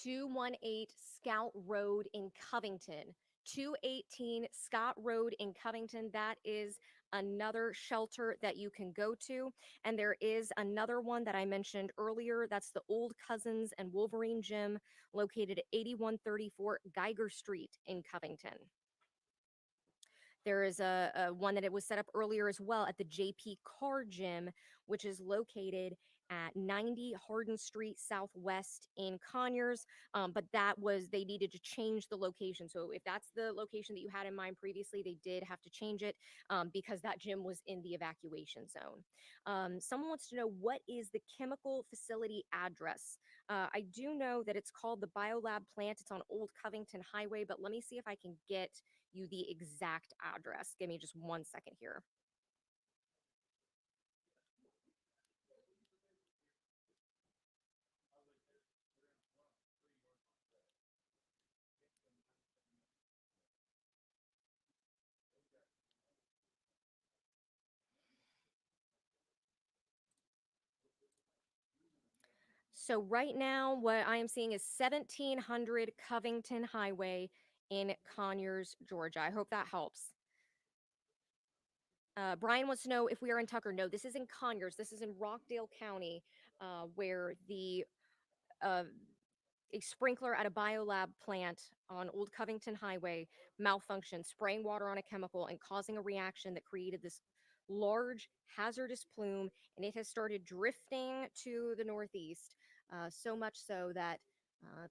218 Scout Road in Covington. 218 Scott Road in Covington. That is another shelter that you can go to. And there is another one that I mentioned earlier. That's the Old Cousins and Wolverine Gym located at 8134 Geiger Street in Covington. There is a one that it was set up earlier as well at the JP Carr Gym, which is located at 90 Hardin Street Southwest in Conyers. But they needed to change the location. So if that's the location that you had in mind previously, they did have to change it because that gym was in the evacuation zone. Someone wants to know, what is the chemical facility address? I do know that it's called the Biolab plant. It's on Old Covington Highway, but let me see if I can get you the exact address. Give me just 1 second here. So right now, what I am seeing is 1700 Covington Highway in Conyers, Georgia. I hope that helps. Brian wants to know if we are in Tucker. No, this is in Conyers. This is in Rockdale County, where uh, a sprinkler at a biolab plant on Old Covington Highway malfunctioned, spraying water on a chemical and causing a reaction that created this large hazardous plume, and it has started drifting to the northeast, so much so that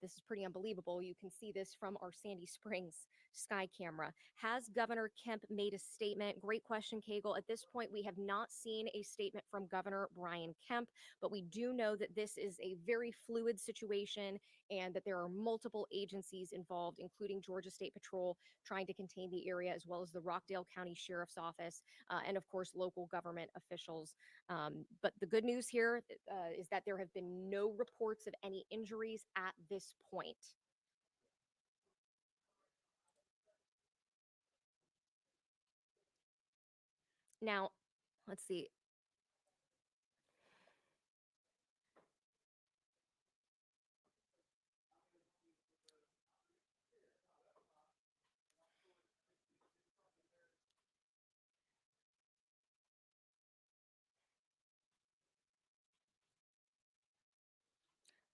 this is pretty unbelievable. You can see this from our Sandy Springs sky camera. Has Governor Kemp made a statement? Great question, Cagle. At this point, we have not seen a statement from Governor Brian Kemp, but we do know that this is a very fluid situation and that there are multiple agencies involved, including Georgia State Patrol, trying to contain the area, as well as the Rockdale County Sheriff's Office, and of course, local government officials. But the good news here is that there have been no reports of any injuries at this point. Now, let's see.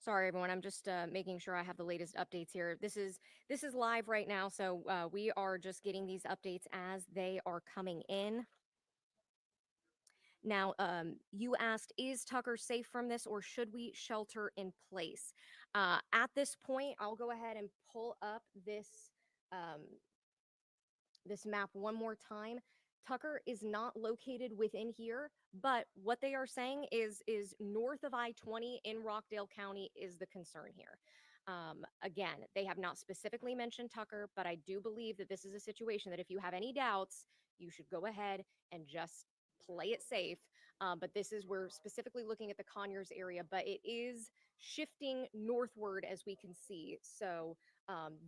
Sorry, everyone. I'm just making sure I have the latest updates here. This is live right now, so we are just getting these updates as they are coming in. Now, you asked, is Tucker safe from this, or should we shelter in place? At this point, I'll go ahead and pull up um, this map one more time. Tucker is not located within here, but what they are saying is north of I-20 in Rockdale County is the concern here. Again, they have not specifically mentioned Tucker, but I do believe that this is a situation that if you have any doubts, you should go ahead and just play it safe. But this is, we're specifically looking at the Conyers area, but it is shifting northward as we can see. So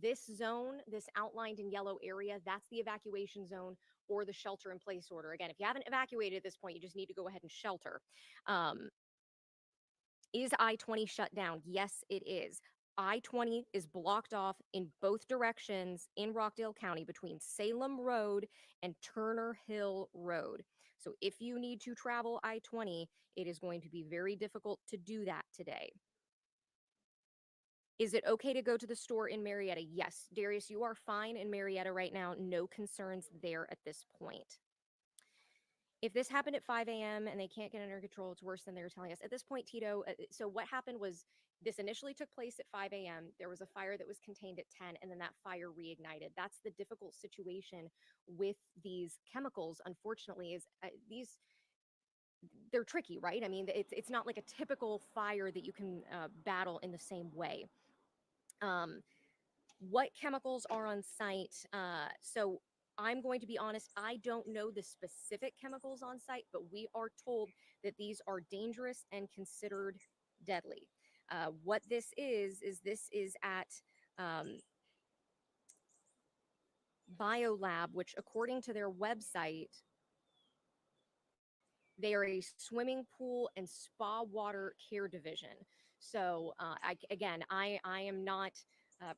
this zone, this outlined in yellow area, that's the evacuation zone or the shelter in place order. Again, if you haven't evacuated at this point, you just need to go ahead and shelter. Is I-20 shut down? Yes, it is. I-20 is blocked off in both directions in Rockdale County between Salem Road and Turner Hill Road. So if you need to travel I-20, it is going to be very difficult to do that today. Is it okay to go to the store in Marietta? Yes, Darius, you are fine in Marietta right now. No concerns there at this point. If this happened at 5 a.m. and they can't get under control, it's worse than they were telling us. At this point, Tito, so what happened was this initially took place at 5 a.m. There was a fire that was contained at 10, and then that fire reignited. That's the difficult situation with these chemicals, unfortunately, is they're tricky, right? I mean, it's not like a typical fire that you can battle in the same way. What chemicals are on site? So I'm going to be honest, I don't know the specific chemicals on site, but we are told that these are dangerous and considered deadly. What this is at Biolab, which according to their website, they are a swimming pool and spa water care division. So again, I am not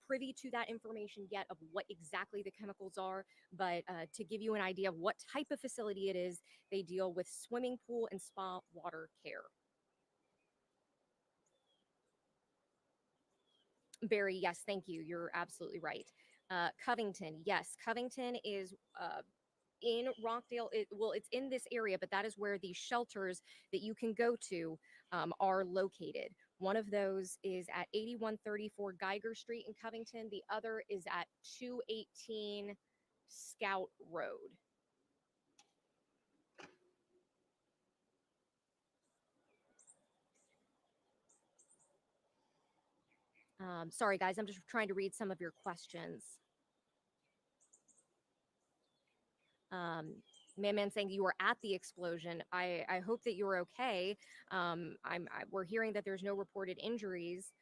privy to that information yet of what exactly the chemicals are, but to give you an idea of what type of facility it is, they deal with swimming pool and spa water care. Barry, yes, thank you. You're absolutely right. Covington, yes, Covington is in Rockdale. Well, it's in this area, but that is where the shelters that you can go to are located. One of those is at 8134 Geiger Street in Covington. The other is at 218 Scout Road. Sorry, guys, I'm just trying to read some of your questions. Um, Man saying you were at the explosion. I hope that you're okay. We're hearing that there's no reported injuries,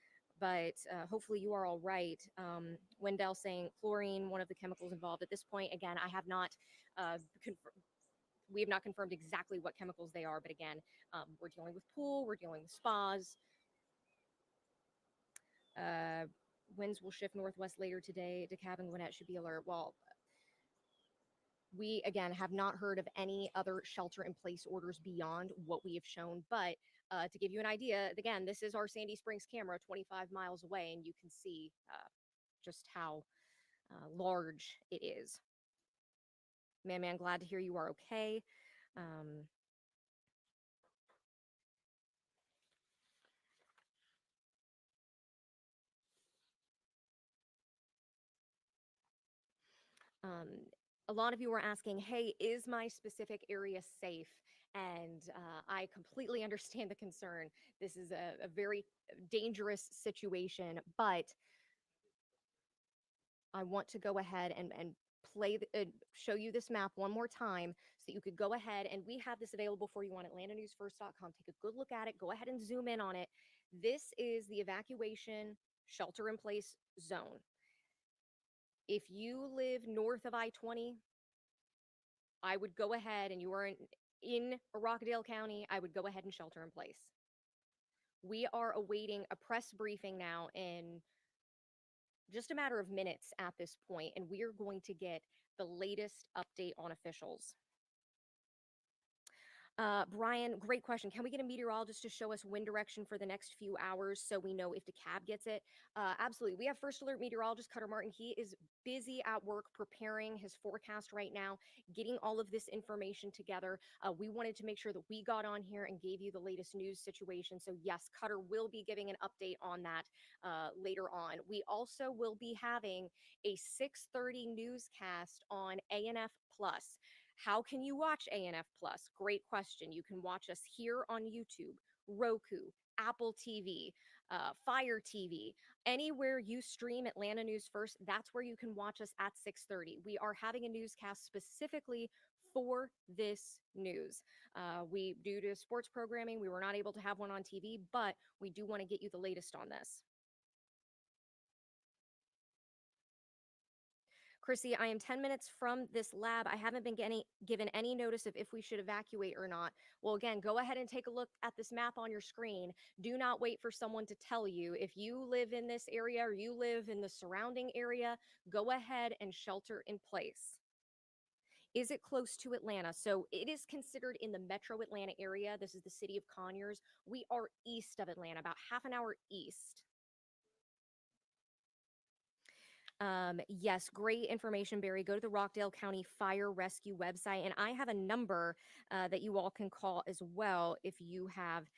but hopefully you are all right. Wendell saying chlorine, one of the chemicals involved at this point. Again, I have not we have not confirmed exactly what chemicals they are, but again, we're dealing with pool, we're dealing with spas. Uh, Winds will shift northwest later today. DeKalb and Gwinnett should be alert. Well, we again have not heard of any other shelter in place orders beyond what we have shown, but to give you an idea, again, this is our Sandy Springs camera 25 miles away, and you can see just how large it is. Man, glad to hear you are okay. um, um, a lot of you are asking, hey, is my specific area safe? And I completely understand the concern. This is a very dangerous situation, but I want to go ahead and show you this map one more time so that you could go ahead, and we have this available for you on atlantanewsfirst.com. Take a good look at it. Go ahead and zoom in on it. This is the evacuation shelter in place zone. If you live north of I-20, I would go ahead, and you are in Rockdale County, I would go ahead and shelter in place. We are awaiting a press briefing now in just a matter of minutes at this point, and we are going to get the latest update on officials. Brian, great question. Can we get a meteorologist to show us wind direction for the next few hours so we know if DeKalb gets it? Absolutely. We have First Alert meteorologist Cutter Martin. He is busy at work preparing his forecast right now, getting all of this information together. We wanted to make sure that we got on here and gave you the latest news situation. So yes, Cutter will be giving an update on that later on. We also will be having a 6:30 newscast on ANF Plus. How can you watch ANF Plus? Great question. You can watch us here on YouTube, Roku, Apple TV, Fire TV, anywhere you stream Atlanta News First. That's where you can watch us at 6:30. We are having a newscast specifically for this news. We, due to sports programming, we were not able to have one on TV, but we do want to get you the latest on this. Chrissy, I am 10 minutes from this lab. I haven't been given any notice of if we should evacuate or not. Well, again, go ahead and take a look at this map on your screen. Do not wait for someone to tell you. If you live in this area or you live in the surrounding area, go ahead and shelter in place. Is it close to Atlanta? So it is considered in the metro Atlanta area. This is the city of Conyers. We are east of Atlanta, about half an hour east. Yes, great information, Barry. Go to the Rockdale County Fire Rescue website, and I have a number that you all can call as well if you have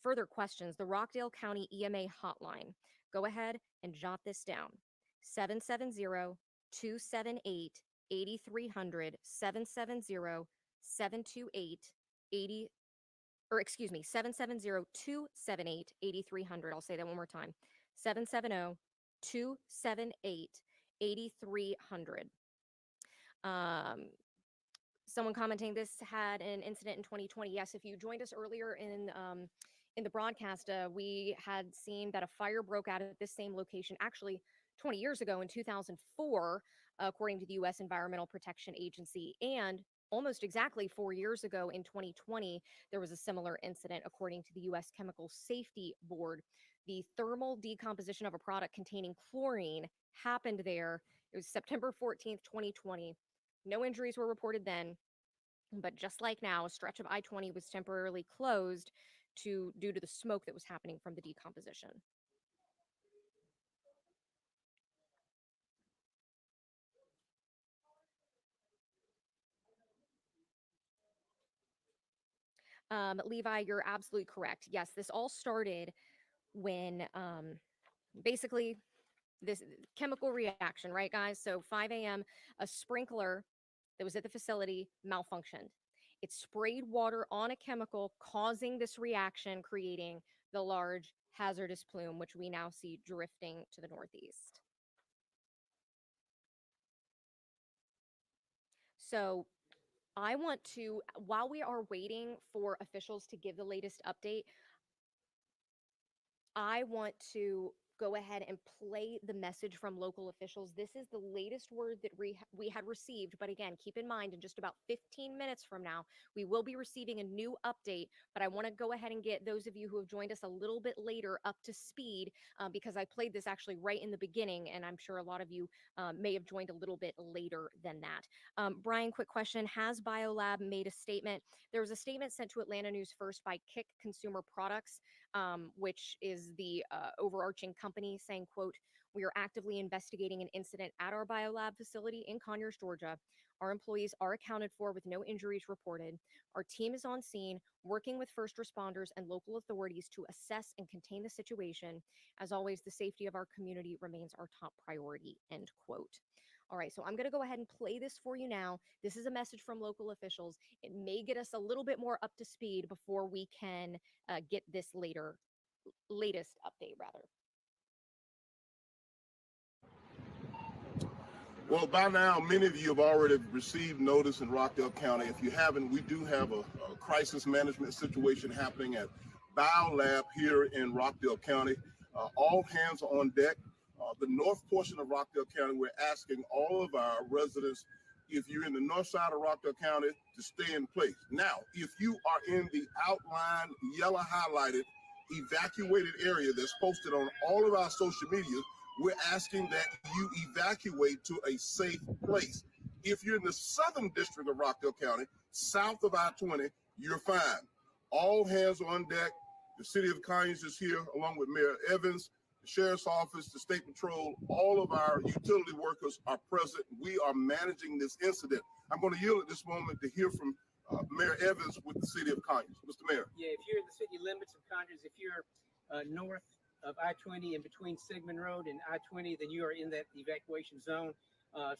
further questions. The Rockdale County EMA hotline. Go ahead and jot this down: 770-278-8300, 770-728-80, or excuse me, 770-278-8300. I'll say that one more time: 770-278-8300. Someone commenting, this had an incident in 2020. Yes, if you joined us earlier in the broadcast, we had seen that a fire broke out at this same location actually 20 years ago in 2004, according to the U.S. Environmental Protection Agency. And almost exactly 4 years ago in 2020, there was a similar incident, according to the U.S. Chemical Safety Board. The thermal decomposition of a product containing chlorine happened there. It was September 14th, 2020. No injuries were reported then, but just like now, a stretch of I-20 was temporarily closed due to the smoke that was happening from the decomposition. Levi, you're absolutely correct. Yes, this all started when basically this chemical reaction, right, guys? So 5 a.m., a sprinkler that was at the facility malfunctioned. It sprayed water on a chemical, causing this reaction, creating the large hazardous plume, which we now see drifting to the northeast. So I want to, while we are waiting for officials to give the latest update, I want to go ahead and play the message from local officials. This is the latest word that we had received. But again, keep in mind, in just about 15 minutes from now, we will be receiving a new update. But I want to go ahead and get those of you who have joined us a little bit later up to speed, because I played this actually right in the beginning. And I'm sure a lot of you may have joined a little bit later than that. Brian, quick question. Has BioLab made a statement? There was a statement sent to Atlanta News First by Kick Consumer Products, which is the overarching company, saying, quote, "We are actively investigating an incident at our biolab facility in Conyers, Georgia. Our employees are accounted for with no injuries reported. Our team is on scene working with first responders and local authorities to assess and contain the situation. As always, the safety of our community remains our top priority," end quote. All right, so I'm going to go ahead and play this for you now. This is a message from local officials. It may get us a little bit more up to speed before we can get this latest update, rather. Well, by now, many of you have already received notice in Rockdale County. If you haven't, we do have a crisis management situation happening at BioLab here in Rockdale County. All hands are on deck. The north portion of Rockdale County, we're asking all of our residents, if you're in the north side of Rockdale County, to stay in place. Now, if you are in the outlined, yellow highlighted, evacuated area that's posted on all of our social media, we're asking that you evacuate to a safe place. If you're in the southern district of Rockdale County, south of I-20, you're fine. All hands on deck. The city of Conyers is here, along with Mayor Evans, the sheriff's office, the state patrol. All of our utility workers are present. We are managing this incident. I'm going to yield at this moment to hear from Mayor Evans with the city of Conyers. Mr. Mayor. Yeah, if you're in the city limits of Conyers, if you're north of I-20 in between Sigmund Road and I-20, then you are in that evacuation zone.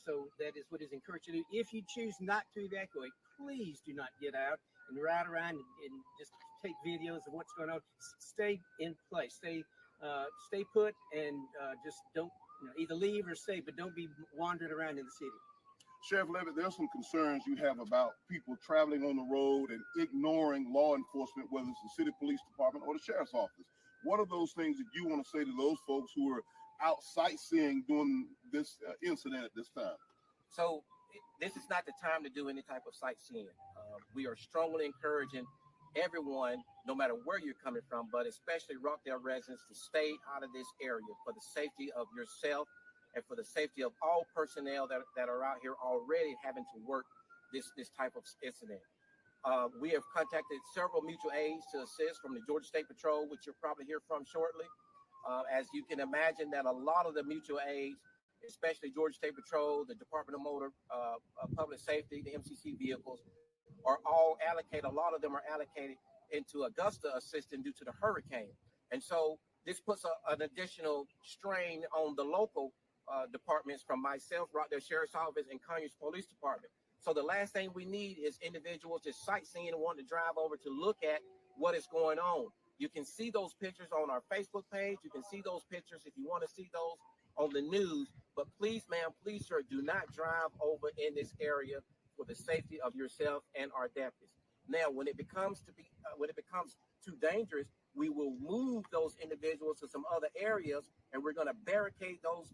So that is what is encouraged to do. If you choose not to evacuate, please do not get out and ride around and just take videos of what's going on. Stay in place. Stay put, and just don't, either leave or stay, but don't be wandering around in the city. Sheriff Levitt, there's some concerns you have about people traveling on the road and ignoring law enforcement, whether it's the city police department or the sheriff's office. What are those things that you want to say to those folks who are out sightseeing during this incident at this time? So this is not the time to do any type of sightseeing. We are strongly encouraging everyone, no matter where you're coming from, but especially Rockdale residents, to stay out of this area for the safety of yourself and for the safety of all personnel that are out here already having to work this type of incident. We have contacted several mutual aids to assist from the Georgia State Patrol, which you'll probably hear from shortly. As you can imagine, that a lot of the mutual aids, especially Georgia State Patrol, the Department of Motor Public Safety, the MCC vehicles, are all allocated. A lot of them are allocated into Augusta assisting due to the hurricane. And so this puts an additional strain on the local departments, from myself, Rockdale Sheriff's Office, and Conyers Police Department. So the last thing we need is individuals just sightseeing and wanting to drive over to look at what is going on. You can see those pictures on our Facebook page. You can see those pictures if you want to see those on the news. But please, ma'am, please, sir, do not drive over in this area for the safety of yourself and our deputies. Now, when it becomes too dangerous, we will move those individuals to some other areas, and we're going to barricade those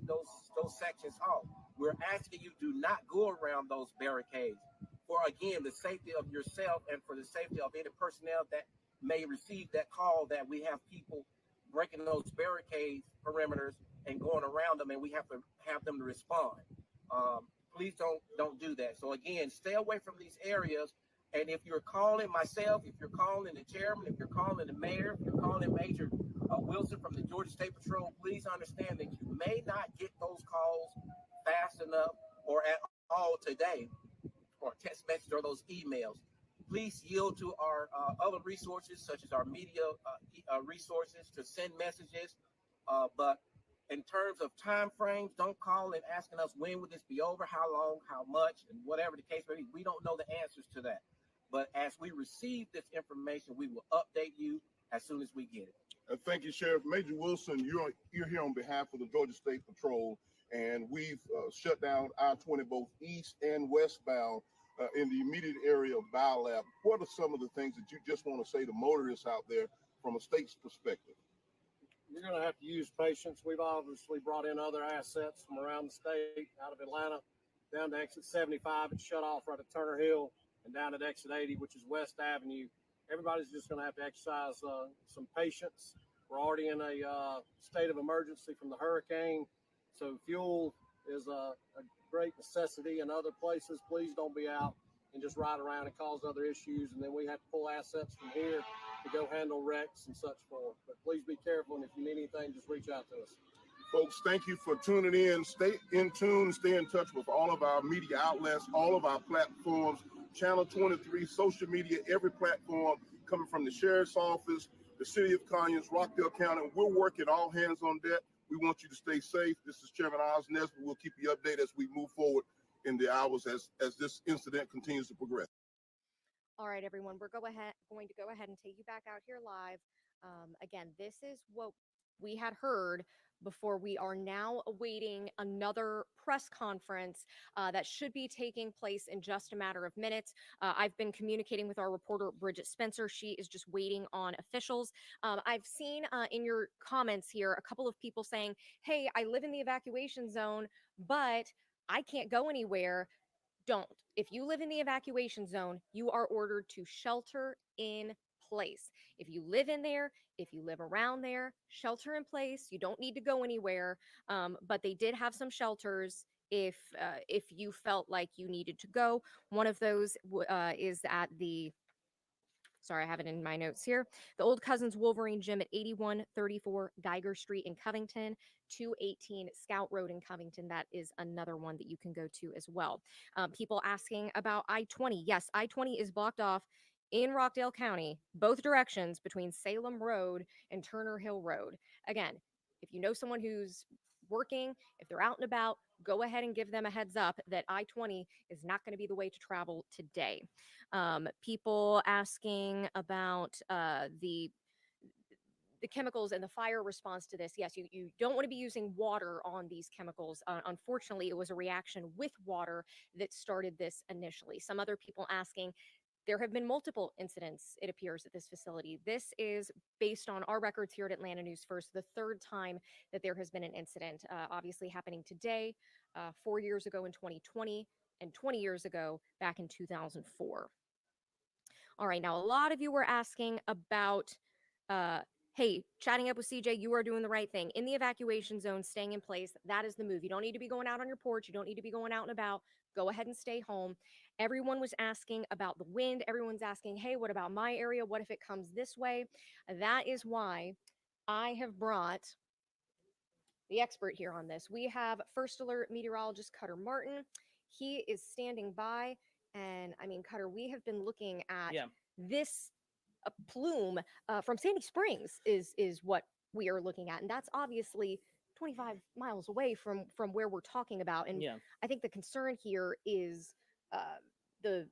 sections off. We're asking you, do not go around those barricades. for, again, the safety of yourself and for the safety of any personnel that may receive that call that we have people breaking those barricades, perimeters, and going around them, and we have to have them to respond. Please don't do that. So again, stay away from these areas. And if you're calling myself, if you're calling the chairman, if you're calling the mayor, if you're calling Major Wilson from the Georgia State Patrol, please understand that you may not get those calls fast enough or at all today, or text message or those emails. Please yield to our other resources, such as our media resources, to send messages. But in terms of time frames, don't call and asking us when would this be over, how long, how much, and whatever the case may be. We don't know the answers to that. But as we receive this information, we will update you as soon as we get it. Thank you, Sheriff. Major Wilson, you're here on behalf of the Georgia State Patrol, and we've shut down I-20 both east and westbound in the immediate area of Biolab. What are some of the things that you just want to say to motorists out there from a state's perspective? You're going to have to use patience. We've obviously brought in other assets from around the state, out of Atlanta, down to exit 75. It's shut off right at Turner Hill, and down at exit 80, which is West Avenue. Everybody's just going to have to exercise some patience. We're already in a state of emergency from the hurricane, so fuel is a great necessity. In other places, please don't be out and just ride around and cause other issues, and then we have to pull assets from here to go handle wrecks and such forth. But please be careful, and if you need anything, just reach out to us. Folks, thank you for tuning in. Stay in tune, stay in touch with all of our media outlets, all of our platforms, Channel 23, social media, every platform coming from the Sheriff's Office, the City of Conyers, Rockdale County. We're working all hands on deck. We want you to stay safe. This is Chairman Oz Nesbitt. We'll keep you updated as we move forward in the hours as this incident continues to progress. All right, everyone, we're going to go ahead and take you back out here live. Again, this is what we had heard before. We are now awaiting another press conference that should be taking place in just a matter of minutes. I've been communicating with our reporter, Bridget Spencer. She is just waiting on officials. I've seen in your comments here a couple of people saying, hey, I live in the evacuation zone, but I can't go anywhere. Don't. If you live in the evacuation zone, you are ordered to shelter in place. If you live in there, if you live around there, shelter in place. You don't need to go anywhere. But they did have some shelters if you felt like you needed to go. One of those is at the, sorry, I have it in my notes here, the Old Cousins Wolverine Gym at 8134 Geiger Street in Covington, 218 Scout Road in Covington. That is another one that you can go to as well. People asking about I-20. Yes, I-20 is blocked off in Rockdale County, both directions between Salem Road and Turner Hill Road. Again, if you know someone who's working, if they're out and about, go ahead and give them a heads up that I-20 is not going to be the way to travel today. People asking about the chemicals and the fire response to this. Yes, you don't want to be using water on these chemicals. Unfortunately, it was a reaction with water that started this initially. Some other people asking, there have been multiple incidents, it appears, at this facility. This is based on our records here at Atlanta News First, the third time that there has been an incident, obviously happening today, 4 years ago in 2020, and 20 years ago back in 2004. All right, now a lot of you were asking about, hey, chatting up with CJ, you are doing the right thing. In the evacuation zone, staying in place, that is the move. You don't need to be going out on your porch. You don't need to be going out and about. Go ahead and stay home. Everyone was asking about the wind. Everyone's asking, hey, what about my area? What if it comes this way? That is why I have brought the expert here on this. We have First Alert meteorologist Cutter Martin. He is standing by. And I mean, Cutter, we have been looking at this plume from Sandy Springs is what we are looking at. And that's obviously 25 miles away from where we're talking about. And I think the concern here is the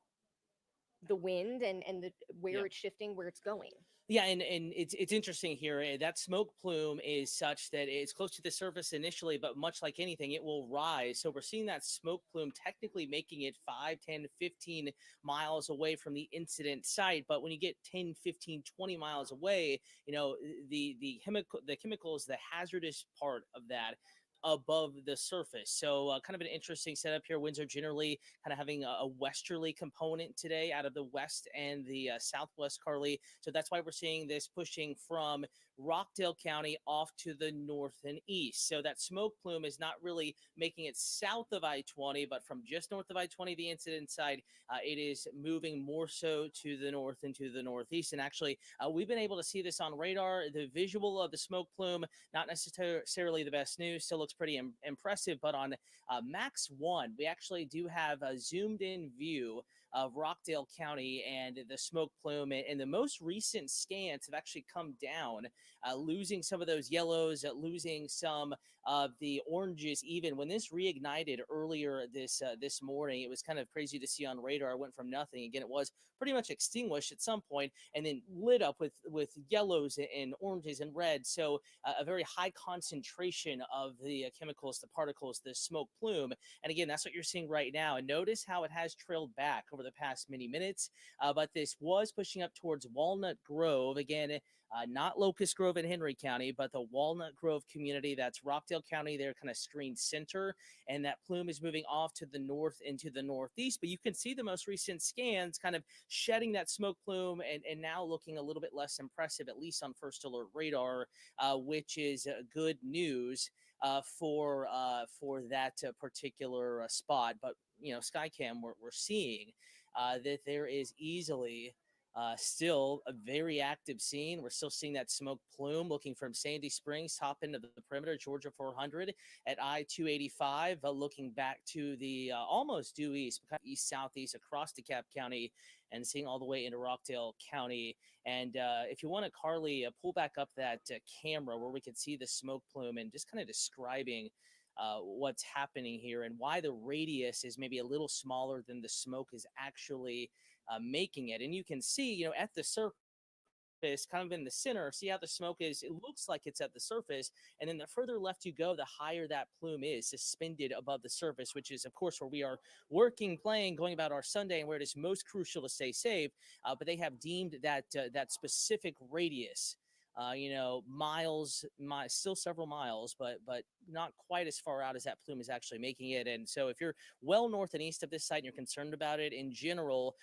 wind and where it's shifting, where it's going. Yeah, and it's interesting here. That smoke plume is such that it's close to the surface initially, but much like anything, it will rise. So we're seeing that smoke plume technically making it 5, 10, 15 miles away from the incident site. But when you get 10, 15, 20 miles away, you know, the chemicals, the hazardous part of that above the surface. So kind of an interesting setup here. Winds are generally kind of having a westerly component today out of the west and the southwest, Carly. So that's why we're seeing this pushing from Rockdale County off to the north and east. So that smoke plume is not really making it south of I-20, but from just north of I-20, the incident side, it is moving more so to the north and to the northeast. And actually, we've been able to see this on radar. The visual of the smoke plume, not necessarily the best news, still looks pretty impressive, but on Max 1, we actually do have a zoomed in view of Rockdale County and the smoke plume. And the most recent scans have actually come down, losing some of those yellows, losing some of the oranges. Even when this reignited earlier this morning, it was kind of crazy to see on radar. It went from nothing. Again, it was pretty much extinguished at some point and then lit up with yellows and oranges and reds. So a very high concentration of the chemicals, the particles, the smoke plume. And again, that's what you're seeing right now. And notice how it has trailed back over the past many minutes. But this was pushing up towards Walnut Grove. Again, not Locust Grove in Henry County, but the Walnut Grove community. That's Rockdale County, their kind of screen center. And that plume is moving off to the north and to the northeast. But you can see the most recent scans kind of shedding that smoke plume and now looking a little bit less impressive, at least on First Alert radar, which is good news for that particular spot. But, Skycam, we're seeing that there is easily still a very active scene. We're still seeing that smoke plume looking from Sandy Springs, top end of the perimeter, Georgia 400 at I-285, looking back to the almost due east, east-southeast across DeKalb County and seeing all the way into Rockdale County. And if you want to, Carly, pull back up that camera where we could see the smoke plume and just kind of describing what's happening here and why the radius is maybe a little smaller than the smoke is actually making it. And you can see, at the surface, kind of in the center, see how the smoke is. It looks like it's at the surface. And then the further left you go, the higher that plume is suspended above the surface, which is, of course, where we are working, playing, going about our Sunday and where it is most crucial to stay safe. But they have deemed that that specific radius, miles, still several miles, but not quite as far out as that plume is actually making it. And so if you're well north and east of this site and you're concerned about it, in general,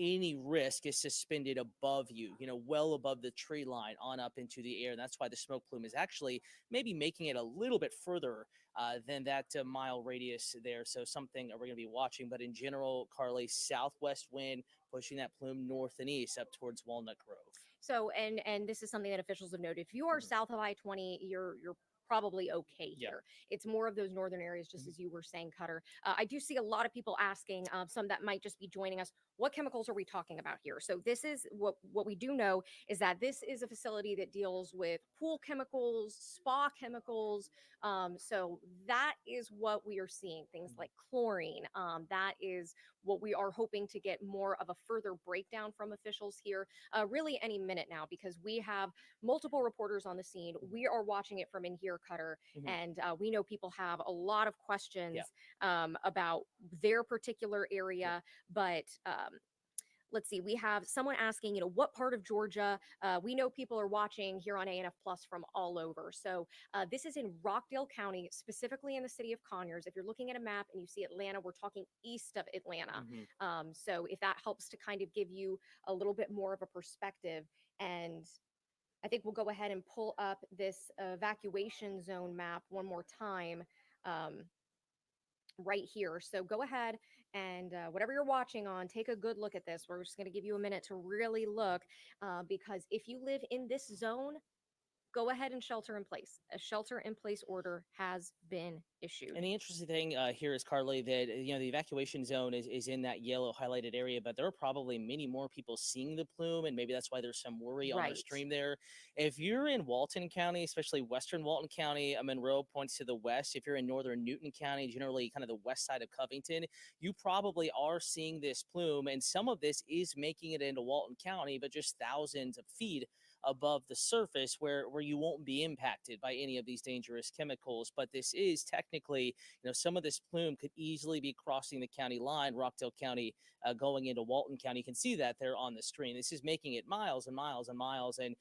any risk is suspended above you, well above the tree line on up into the air. And that's why the smoke plume is actually maybe making it a little bit further than that mile radius there. So something we're going to be watching. But in general, Carly, southwest wind pushing that plume north and east up towards Walnut Grove. So, and this is something that officials have noted. If you are south of I-20, you're probably okay here. It's more of those northern areas, just as you were saying, Cutter. I do see a lot of people asking, some that might just be joining us, what chemicals are we talking about here? So this is what we do know is that this is a facility that deals with pool chemicals, spa chemicals. So that is what we are seeing, things like chlorine. That is what we are hoping to get more of a further breakdown from officials here, really any minute now, because we have multiple reporters on the scene. We are watching it from in here, Cutter, and we know people have a lot of questions about their particular area, but let's see, we have someone asking, what part of Georgia? We know people are watching here on ANF Plus from all over. So this is in Rockdale County, specifically in the city of Conyers. If you're looking at a map and you see Atlanta, we're talking east of Atlanta. So if that helps to kind of give you a little bit more of a perspective. And I think we'll go ahead and pull up this evacuation zone map one more time right here. So go ahead and whatever you're watching on, take a good look at this. We're just going to give you a minute to really look because if you live in this zone, go ahead and shelter in place. A shelter in place order has been issued. And the interesting thing here is, Carly, that the evacuation zone is in that yellow highlighted area, but there are probably many more people seeing the plume, and maybe that's why there's some worry on the stream there. If you're in Walton County, especially western Walton County, Monroe points to the west. If you're in northern Newton County, generally kind of the west side of Covington, you probably are seeing this plume, and some of this is making it into Walton County, but just thousands of feet above the surface where you won't be impacted by any of these dangerous chemicals. But this is technically, some of this plume could easily be crossing the county line, Rockdale County, going into Walton County. You can see that there on the screen. This is making it miles and miles and miles. And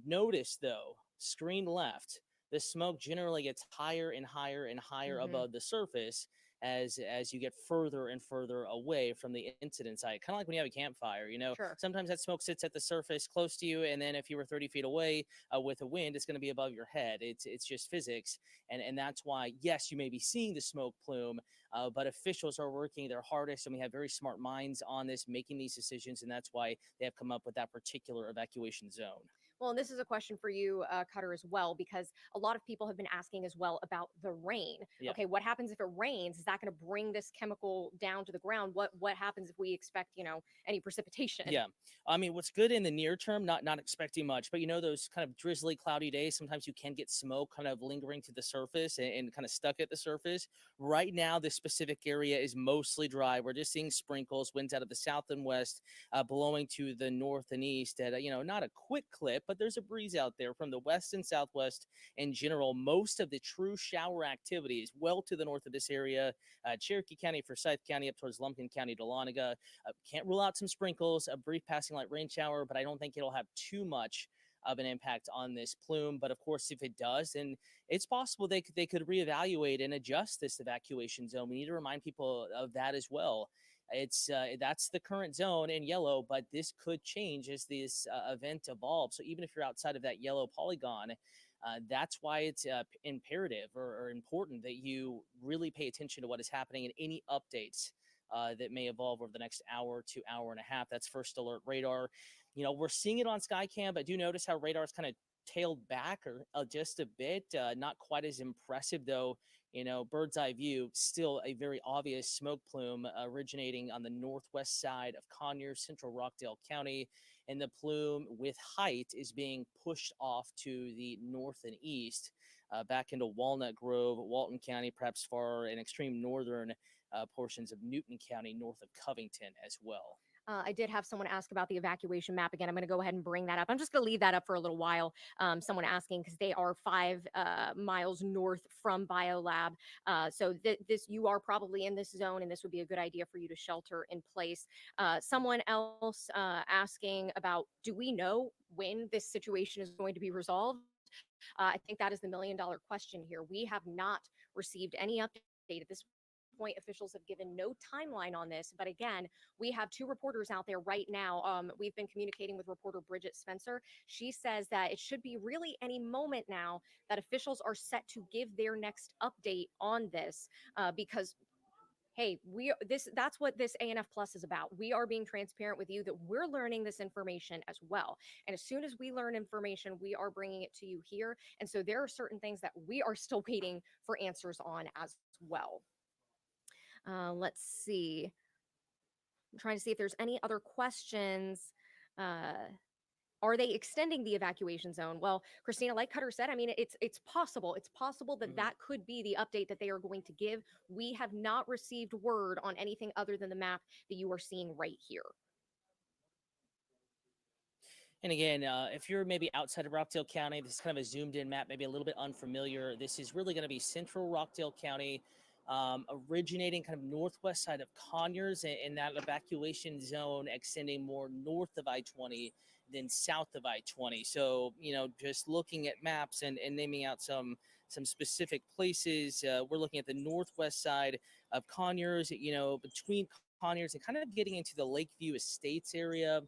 notice, though, screen left, the smoke generally gets higher and higher and higher Mhm. above the surface as you get further and further away from the incident site. Kind of like when you have a campfire, Sure. sometimes that smoke sits at the surface close to you, and then if you were 30 feet away with a wind, it's going to be above your head. It's just physics, and that's why yes, you may be seeing the smoke plume, but officials are working their hardest, and we have very smart minds on this, making these decisions, and that's why they have come up with that particular evacuation zone. Well, and this is a question for you, Cutter, as well, because a lot of people have been asking as well about the rain. Yeah. Okay, what happens if it rains? Is that going to bring this chemical down to the ground? What happens if we expect, any precipitation? Yeah. I mean, what's good in the near term, not expecting much, but those kind of drizzly, cloudy days, sometimes you can get smoke kind of lingering to the surface and kind of stuck at the surface. Right now, this specific area is mostly dry. We're just seeing sprinkles, winds out of the south and west, blowing to the north and east at, not a quick clip, but there's a breeze out there from the west and southwest in general. Most of the true shower activity is well to the north of this area, Cherokee County, Forsyth County, up towards Lumpkin County, Dahlonega. Can't rule out some sprinkles, a brief passing light rain shower, but I don't think it'll have too much of an impact on this plume. But of course, if it does, then it's possible they could reevaluate and adjust this evacuation zone. We need to remind people of that as well. It's that's the current zone in yellow, but this could change as this event evolves. So even if you're outside of that yellow polygon, that's why it's imperative or important that you really pay attention to what is happening and any updates that may evolve over the next hour to hour and a half. That's First Alert Radar. We're seeing it on Skycam, but do notice how radar is kind of tailed back or just a bit. Not quite as impressive, though. Bird's eye view, still a very obvious smoke plume originating on the northwest side of Conyers, central Rockdale County. And the plume with height is being pushed off to the north and east, back into Walnut Grove, Walton County, perhaps far and extreme northern portions of Newton County, north of Covington as well. I did have someone ask about the evacuation map again. I'm going to go ahead and bring that up. I'm just going to leave that up for a little while. Someone asking because they are 5 miles north from BioLab. So you are probably in this zone, and this would be a good idea for you to shelter in place. Someone else asking about, do we know when this situation is going to be resolved? I think that is the million-dollar question here. We have not received any update at this point. Officials have given no timeline on this, but again, we have 2 reporters out there right now. We've been communicating with reporter Bridget Spencer. She says that it should be really any moment now that officials are set to give their next update on this, because hey, that's what this ANF Plus is about. We are being transparent with you that we're learning this information as well. And as soon as we learn information, we are bringing it to you here. And so there are certain things that we are still waiting for answers on as well. Let's see. I'm trying to see if there's any other questions. Are they extending the evacuation zone? Well, Christina, like Cutter said, I mean, it's possible. It's possible that that could be the update that they are going to give. We have not received word on anything other than the map that you are seeing right here. And again, if you're maybe outside of Rockdale County, this is kind of a zoomed in map, maybe a little bit unfamiliar. This is really going to be central Rockdale County, originating kind of northwest side of Conyers, and that evacuation zone extending more north of I-20 than south of I-20. So, just looking at maps and naming out some specific places, we're looking at the northwest side of Conyers, between Conyers and kind of getting into the Lakeview Estates area.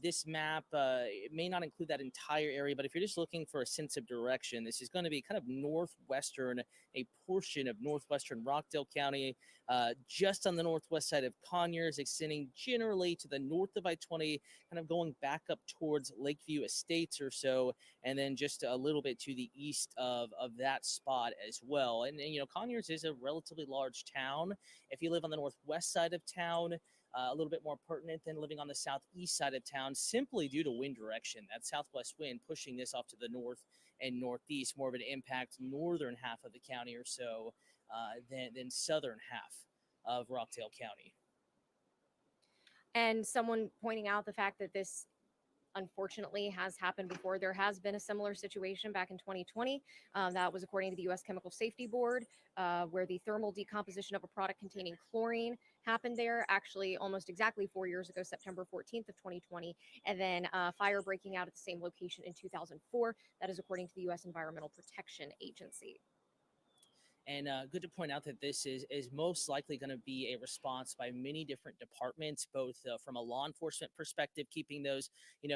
This map it may not include that entire area, but if you're just looking for a sense of direction, this is going to be kind of northwestern, a portion of northwestern Rockdale County, just on the northwest side of Conyers, extending generally to the north of I-20, kind of going back up towards Lakeview Estates or so, and then just a little bit to the east of that spot as well. And Conyers is a relatively large town. If you live on the northwest side of town, a little bit more pertinent than living on the southeast side of town, simply due to wind direction. That southwest wind pushing this off to the north and northeast, more of an impact northern half of the county or so than southern half of Rockdale County. And someone pointing out the fact that this unfortunately has happened before. There has been a similar situation back in 2020. That was according to the U.S. Chemical Safety Board, where the thermal decomposition of a product containing chlorine happened there, actually almost exactly 4 years ago, September 14th of 2020, and then fire breaking out at the same location in 2004. That is according to the U.S. Environmental Protection Agency. And good to point out that this is most likely going to be a response by many different departments, both from a law enforcement perspective, keeping those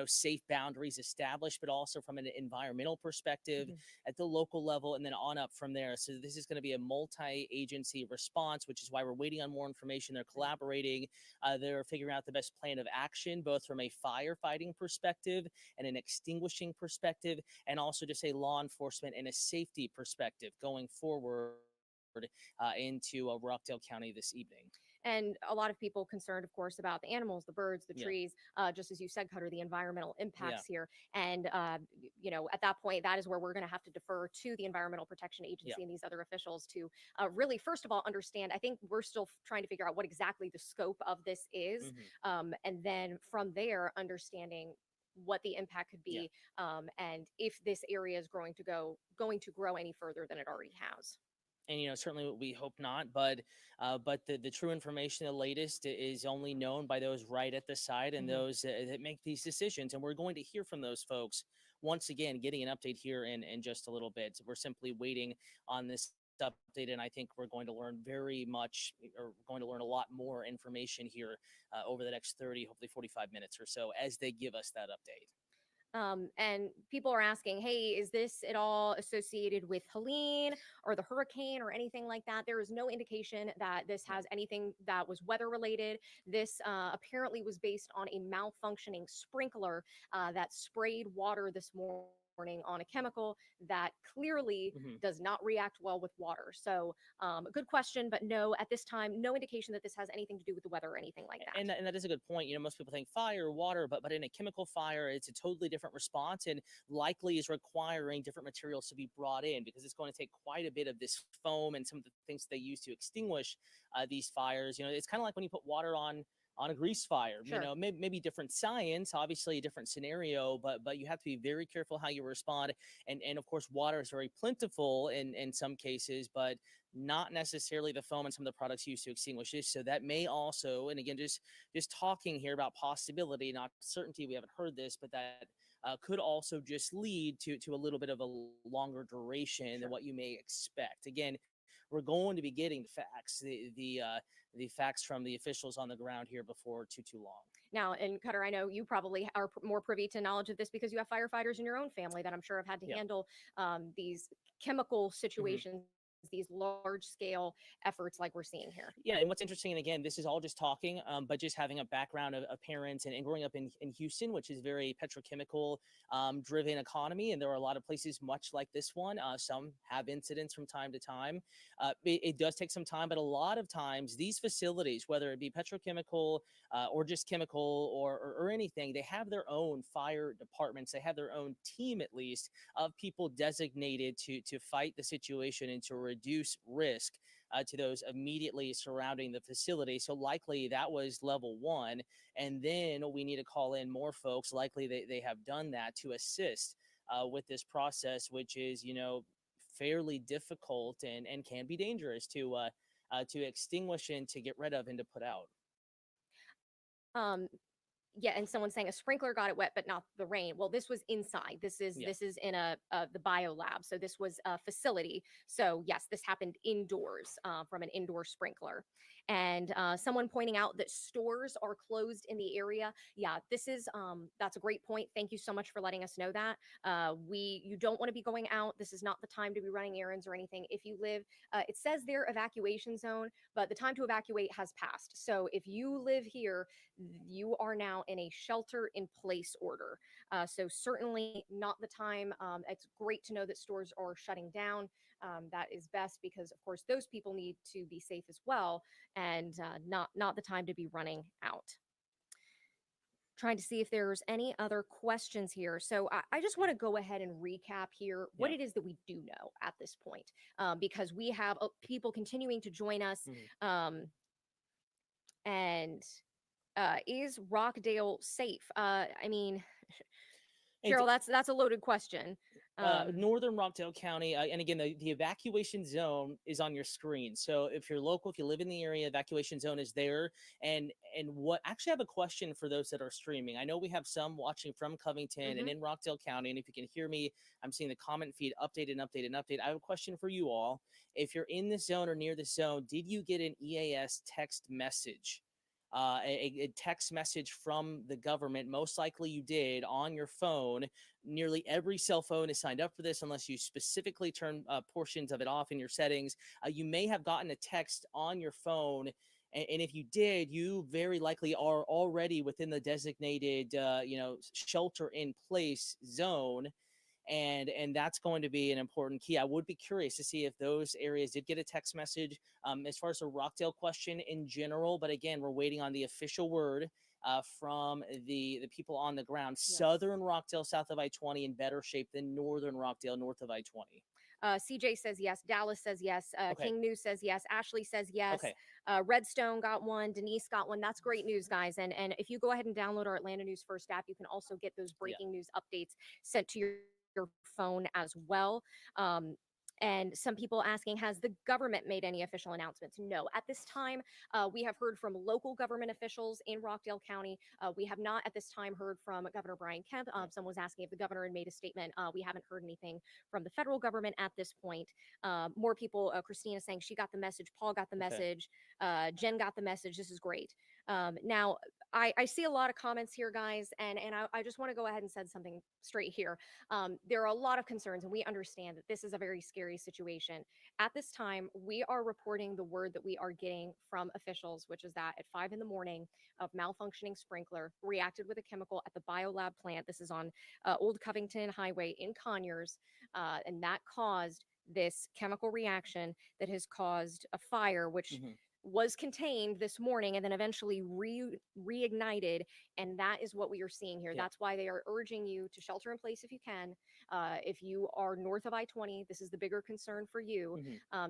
safe boundaries established, but also from an environmental perspective at the local level, and then on up from there. So this is going to be a multi-agency response, which is why we're waiting on more information. They're collaborating. They're figuring out the best plan of action, both from a firefighting perspective and an extinguishing perspective, and also just a law enforcement and a safety perspective going forward into Rockdale County this evening. And a lot of people concerned, of course, about the animals, the birds, the Yeah. trees, just as you said, Cutter, the environmental impacts here. And, at that point, that is where we're going to have to defer to the Environmental Protection Agency and these other officials to really, first of all, understand. I think we're still trying to figure out what exactly the scope of this is. And then from there, understanding what the impact could be, and if this area is going to grow any further than it already has. And certainly we hope not, but the true information, the latest, is only known by those right at the site and those that make these decisions. And we're going to hear from those folks once again, getting an update here in just a little bit. So we're simply waiting on this update, and I think we're going to learn a lot more information here over the next 30, hopefully 45 minutes or so as they give us that update. And people are asking, hey, is this at all associated with Helene or the hurricane or anything like that? There is no indication that this has anything that was weather related. This apparently was based on a malfunctioning sprinkler that sprayed water this morning on a chemical that clearly does not react well with water. So good question, but no, at this time, no indication that this has anything to do with the weather or anything like that. And that is a good point. Most people think fire, water, but in a chemical fire, it's a totally different response and likely is requiring different materials to be brought in because it's going to take quite a bit of this foam and some of the things they use to extinguish these fires. It's kind of like when you put water on a grease fire. Sure. Maybe different science, obviously a different scenario, but you have to be very careful how you respond. And of course, water is very plentiful in some cases, but not necessarily the foam and some of the products used to extinguish this. So that may also, and again, just talking here about possibility, not certainty, we haven't heard this, but that could also just lead to a little bit of a longer duration than what you may expect. Again, we're going to be getting facts, the facts from the officials on the ground here before too long. Now, and Cutter, I know you probably are more privy to knowledge of this because you have firefighters in your own family that I'm sure have had to handle these chemical situations. These large scale efforts like we're seeing here. Yeah, and what's interesting, and again, this is all just talking, but just having a background of parents and growing up in Houston, which is very petrochemical driven economy, and there are a lot of places much like this one. Some have incidents from time to time. It does take some time, but a lot of times these facilities, whether it be petrochemical or just chemical or anything, they have their own fire departments. They have their own team, at least, of people designated to fight the situation and to reduce risk to those immediately surrounding the facility. So likely that was level one. And then we need to call in more folks. Likely they have done that to assist with this process, which is, fairly difficult and can be dangerous to extinguish and to get rid of and to put out. Yeah, and someone's saying a sprinkler got it wet, but not the rain. Well, this was inside. This is in the bio lab. So this was a facility. So yes, this happened indoors from an indoor sprinkler. And someone pointing out that stores are closed in the area. Yeah, this is that's a great point. Thank you so much for letting us know that. You don't want to be going out. This is not the time to be running errands or anything. If you live, it says their evacuation zone, but the time to evacuate has passed. So if you live here, you are now in a shelter in place order. So certainly not the time. It's great to know that stores are shutting down. That is best because, of course, those people need to be safe as well, and not the time to be running out. Trying to see if there's any other questions here. So I just want to go ahead and recap here what it is that we do know at this point, because we have people continuing to join us. And is Rockdale safe? I mean, And Cheryl, that's a loaded question. Northern Rockdale County, and again, the evacuation zone is on your screen. So if you're local, if you live in the area, evacuation zone is there. And what actually I have a question for those that are streaming. I know we have some watching from Covington and in Rockdale County, and if you can hear me, I'm seeing the comment feed update and update and update. I have a question for you all. If you're in this zone or near the zone, did you get an EAS text message? A text message from the government? Most likely you did on your phone. Nearly every cell phone is signed up for this unless you specifically turn portions of it off in your settings. You may have gotten a text on your phone. And if you did, you very likely are already within the designated, shelter in place zone. And that's going to be an important key. I would be curious to see if those areas did get a text message as far as the Rockdale question in general. But again, we're waiting on the official word from the people on the ground. Yes. Southern Rockdale, south of I-20, in better shape than Northern Rockdale, north of I-20. CJ says yes. Dallas says yes. Okay. King News says yes. Ashley says yes. Okay. Redstone got one. Denise got one. That's great news, guys. And if you go ahead and download our Atlanta News First app, you can also get those breaking news updates sent to your phone as well. And some people asking, has the government made any official announcements? No. At this time, we have heard from local government officials in Rockdale County. We have not at this time heard from Governor Brian Kemp. Someone was asking if the governor had made a statement. We haven't heard anything from the federal government at this point. More people, Christina saying she got the message. Paul got the message. Jen got the message. This is great. Now, I see a lot of comments here, guys, and I just want to go ahead and say something straight here. There are a lot of concerns, and we understand that this is a very scary situation. At this time, we are reporting the word that we are getting from officials, which is that at 5 in the morning, of malfunctioning sprinkler reacted with a chemical at the biolab plant. This is on Old Covington Highway in Conyers, and that caused this chemical reaction that has caused a fire, which was contained this morning and then eventually reignited. And that is what we are seeing here. That's why they are urging you to shelter in place if you can. If you are north of I-20, this is the bigger concern for you.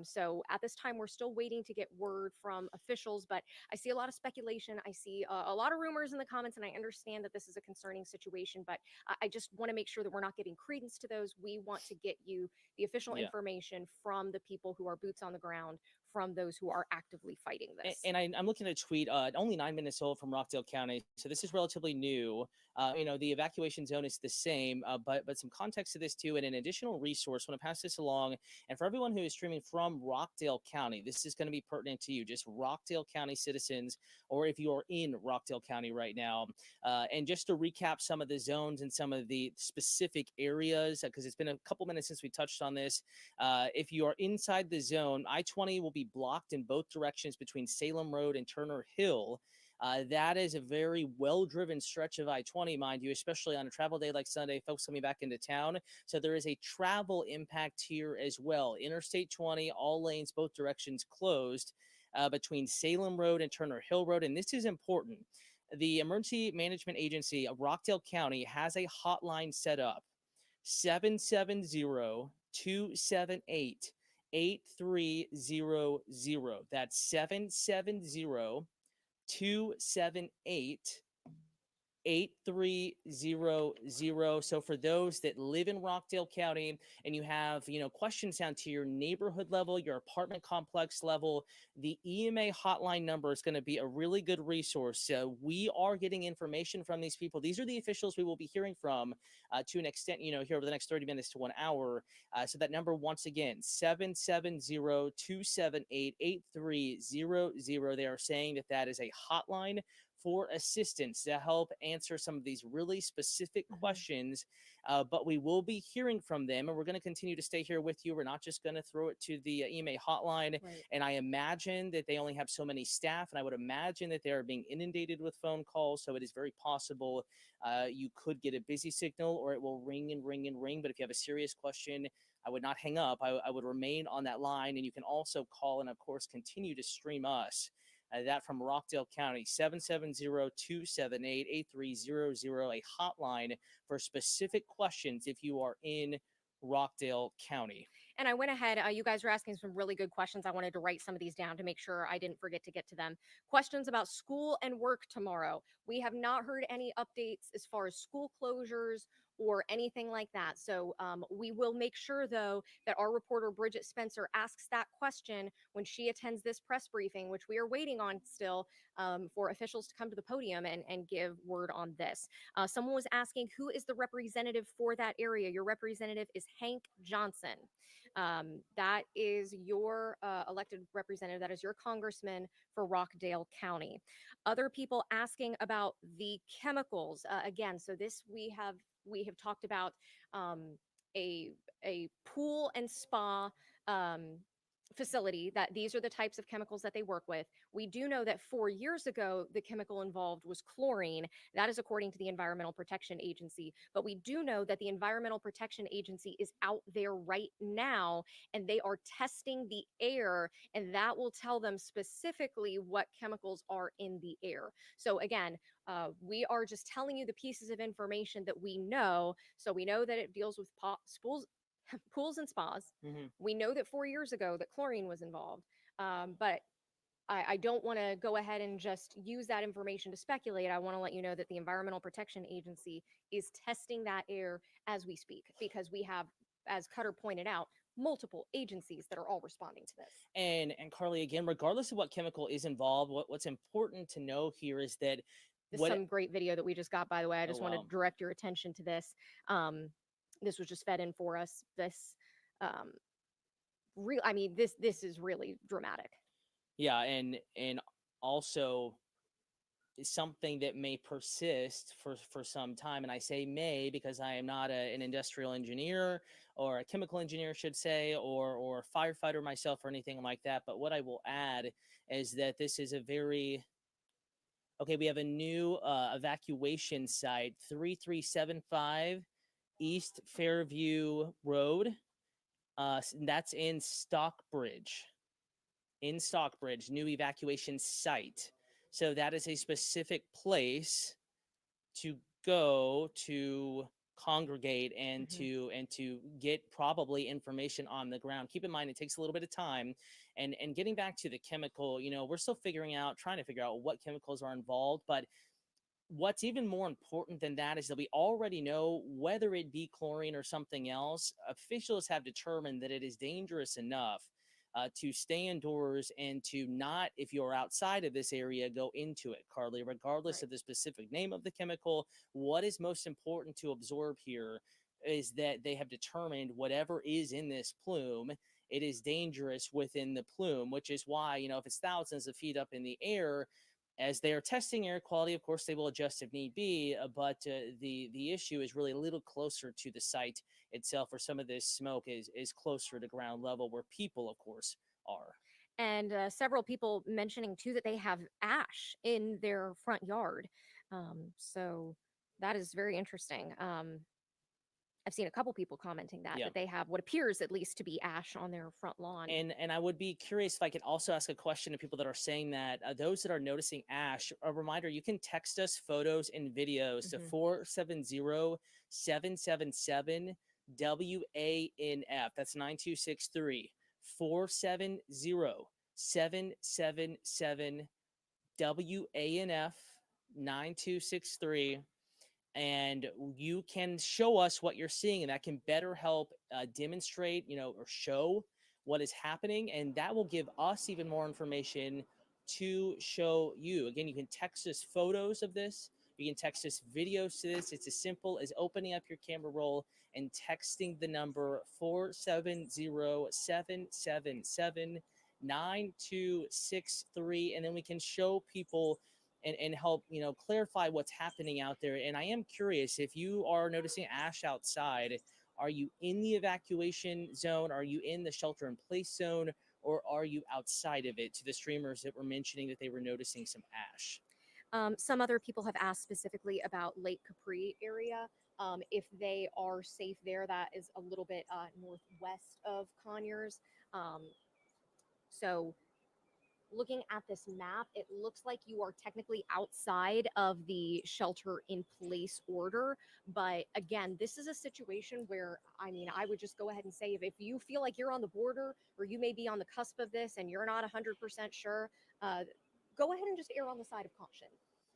So at this time, we're still waiting to get word from officials, but I see a lot of speculation. I see a lot of rumors in the comments, and I understand that this is a concerning situation, but I just want to make sure that we're not giving credence to those. We want to get you the official information from the people who are boots on the ground, from those who are actively fighting this. And I'm looking at a tweet, only 9 minutes old, from Rockdale County. So this is relatively new. The evacuation zone is the same, but some context to this too, and an additional resource. I want to pass this along. And for everyone who is streaming from Rockdale County, this is going to be pertinent to you, just Rockdale County citizens, or if you are in Rockdale County right now. And just to recap some of the zones and some of the specific areas, because it's been a couple minutes since we touched on this. If you are inside the zone, I-20 will be blocked in both directions between Salem Road and Turner Hill. That is a very well-driven stretch of I-20, mind you, especially on a travel day like Sunday, folks coming back into town. So there is a travel impact here as well. Interstate 20, all lanes, both directions closed between Salem Road and Turner Hill Road. And this is important. The Emergency Management Agency of Rockdale County has a hotline set up, 770-278 8300. That's 770-278 8300. So for those that live in Rockdale County and you have, questions down to your neighborhood level, your apartment complex level, the EMA hotline number is going to be a really good resource. So we are getting information from these people. These are the officials we will be hearing from to an extent, here over the next 30 minutes to 1 hour. So that number, once again, 770-278 8300. They are saying that is a hotline for assistance to help answer some of these really specific questions. But we will be hearing from them, and we're going to continue to stay here with you. We're not just going to throw it to the EMA hotline. Right. And I imagine that they only have so many staff, and I would imagine that they are being inundated with phone calls. So it is very possible you could get a busy signal, or it will ring and ring and ring. But if you have a serious question, I would not hang up. I would remain on that line, and you can also call and, of course, continue to stream us. That from Rockdale County, 770-278-8300, a hotline for specific questions if you are in Rockdale County. And I went ahead, you guys were asking some really good questions. I wanted to write some of these down to make sure I didn't forget to get to them. Questions about school and work tomorrow. We have not heard any updates as far as school closures or anything like that. So we will make sure, though, that our reporter Bridget Spencer asks that question when she attends this press briefing, which we are waiting on still for officials to come to the podium and give word on this. Someone was asking, who is the representative for that area? Your representative is Hank Johnson. That is your elected representative. That is your congressman for Rockdale County. Other people asking about the chemicals. Again, so this we have talked about a pool and spa facility, that these are the types of chemicals that they work with. We do know that 4 years ago, the chemical involved was chlorine. That is according to the Environmental Protection Agency. But we do know that the Environmental Protection Agency is out there right now, and they are testing the air, and that will tell them specifically what chemicals are in the air. So again, we are just telling you the pieces of information that we know. So we know that it deals with pools and spas. Hmm. We know that 4 years ago that chlorine was involved, but I don't want to go ahead and just use that information to speculate. I want to let you know that the Environmental Protection Agency is testing that air as we speak, because we have, as Cutter pointed out, multiple agencies that are all responding to this. And Carly, again, regardless of what chemical is involved, what's important to know here is that This is some great video that we just got, by the way. I just want wow. to direct your attention to this. This was just fed in for us. This, I mean, this is really dramatic. Yeah, and also is something that may persist for some time. And I say may because I am not an industrial engineer or a chemical engineer, I should say, or a firefighter myself or anything like that. But what I will add is that this is a very okay. We have a new evacuation site, 3375 East Fairview Road. That's in Stockbridge. In Stockbridge, new evacuation site. So that is a specific place to go to congregate and to get probably information on the ground. Keep in mind it takes a little bit of time. And getting back to the chemical, we're still trying to figure out what chemicals are involved, but what's even more important than that is that we already know, whether it be chlorine or something else, officials have determined that it is dangerous enough to stay indoors and to not, if you're outside of this area, go into it, Carly, regardless of the specific name of the chemical. What is most important to absorb here is that they have determined whatever is in this plume, it is dangerous within the plume, which is why, if it's thousands of feet up in the air, as they are testing air quality, of course, they will adjust if need be, but the issue is really a little closer to the site itself, where some of this smoke is closer to ground level, where people, of course, are. And several people mentioning, too, that they have ash in their front yard. So that is very interesting. I've seen a couple people commenting that they have what appears at least to be ash on their front lawn. And I would be curious if I could also ask a question to people that are saying that, those that are noticing ash, a reminder, you can text us photos and videos to 470-777 WANF. That's 9263. 470-777 WANF 9263. And you can show us what you're seeing, and that can better help demonstrate, or show what is happening. And that will give us even more information to show you. Again, you can text us photos of this. You can text us videos to this. It's as simple as opening up your camera roll and texting the number 470-777 9263. And then we can show people and help, clarify what's happening out there. And I am curious, if you are noticing ash outside, are you in the evacuation zone? Are you in the shelter in place zone? Or are you outside of it, to the streamers that were mentioning that they were noticing some ash? Some other people have asked specifically about Lake Capri area, if they are safe there. That is a little bit northwest of Conyers. So looking at this map, it looks like you are technically outside of the shelter in place order. But again, this is a situation where, I would just go ahead and say, if you feel like you're on the border, or you may be on the cusp of this and you're not 100% sure, go ahead and just err on the side of caution.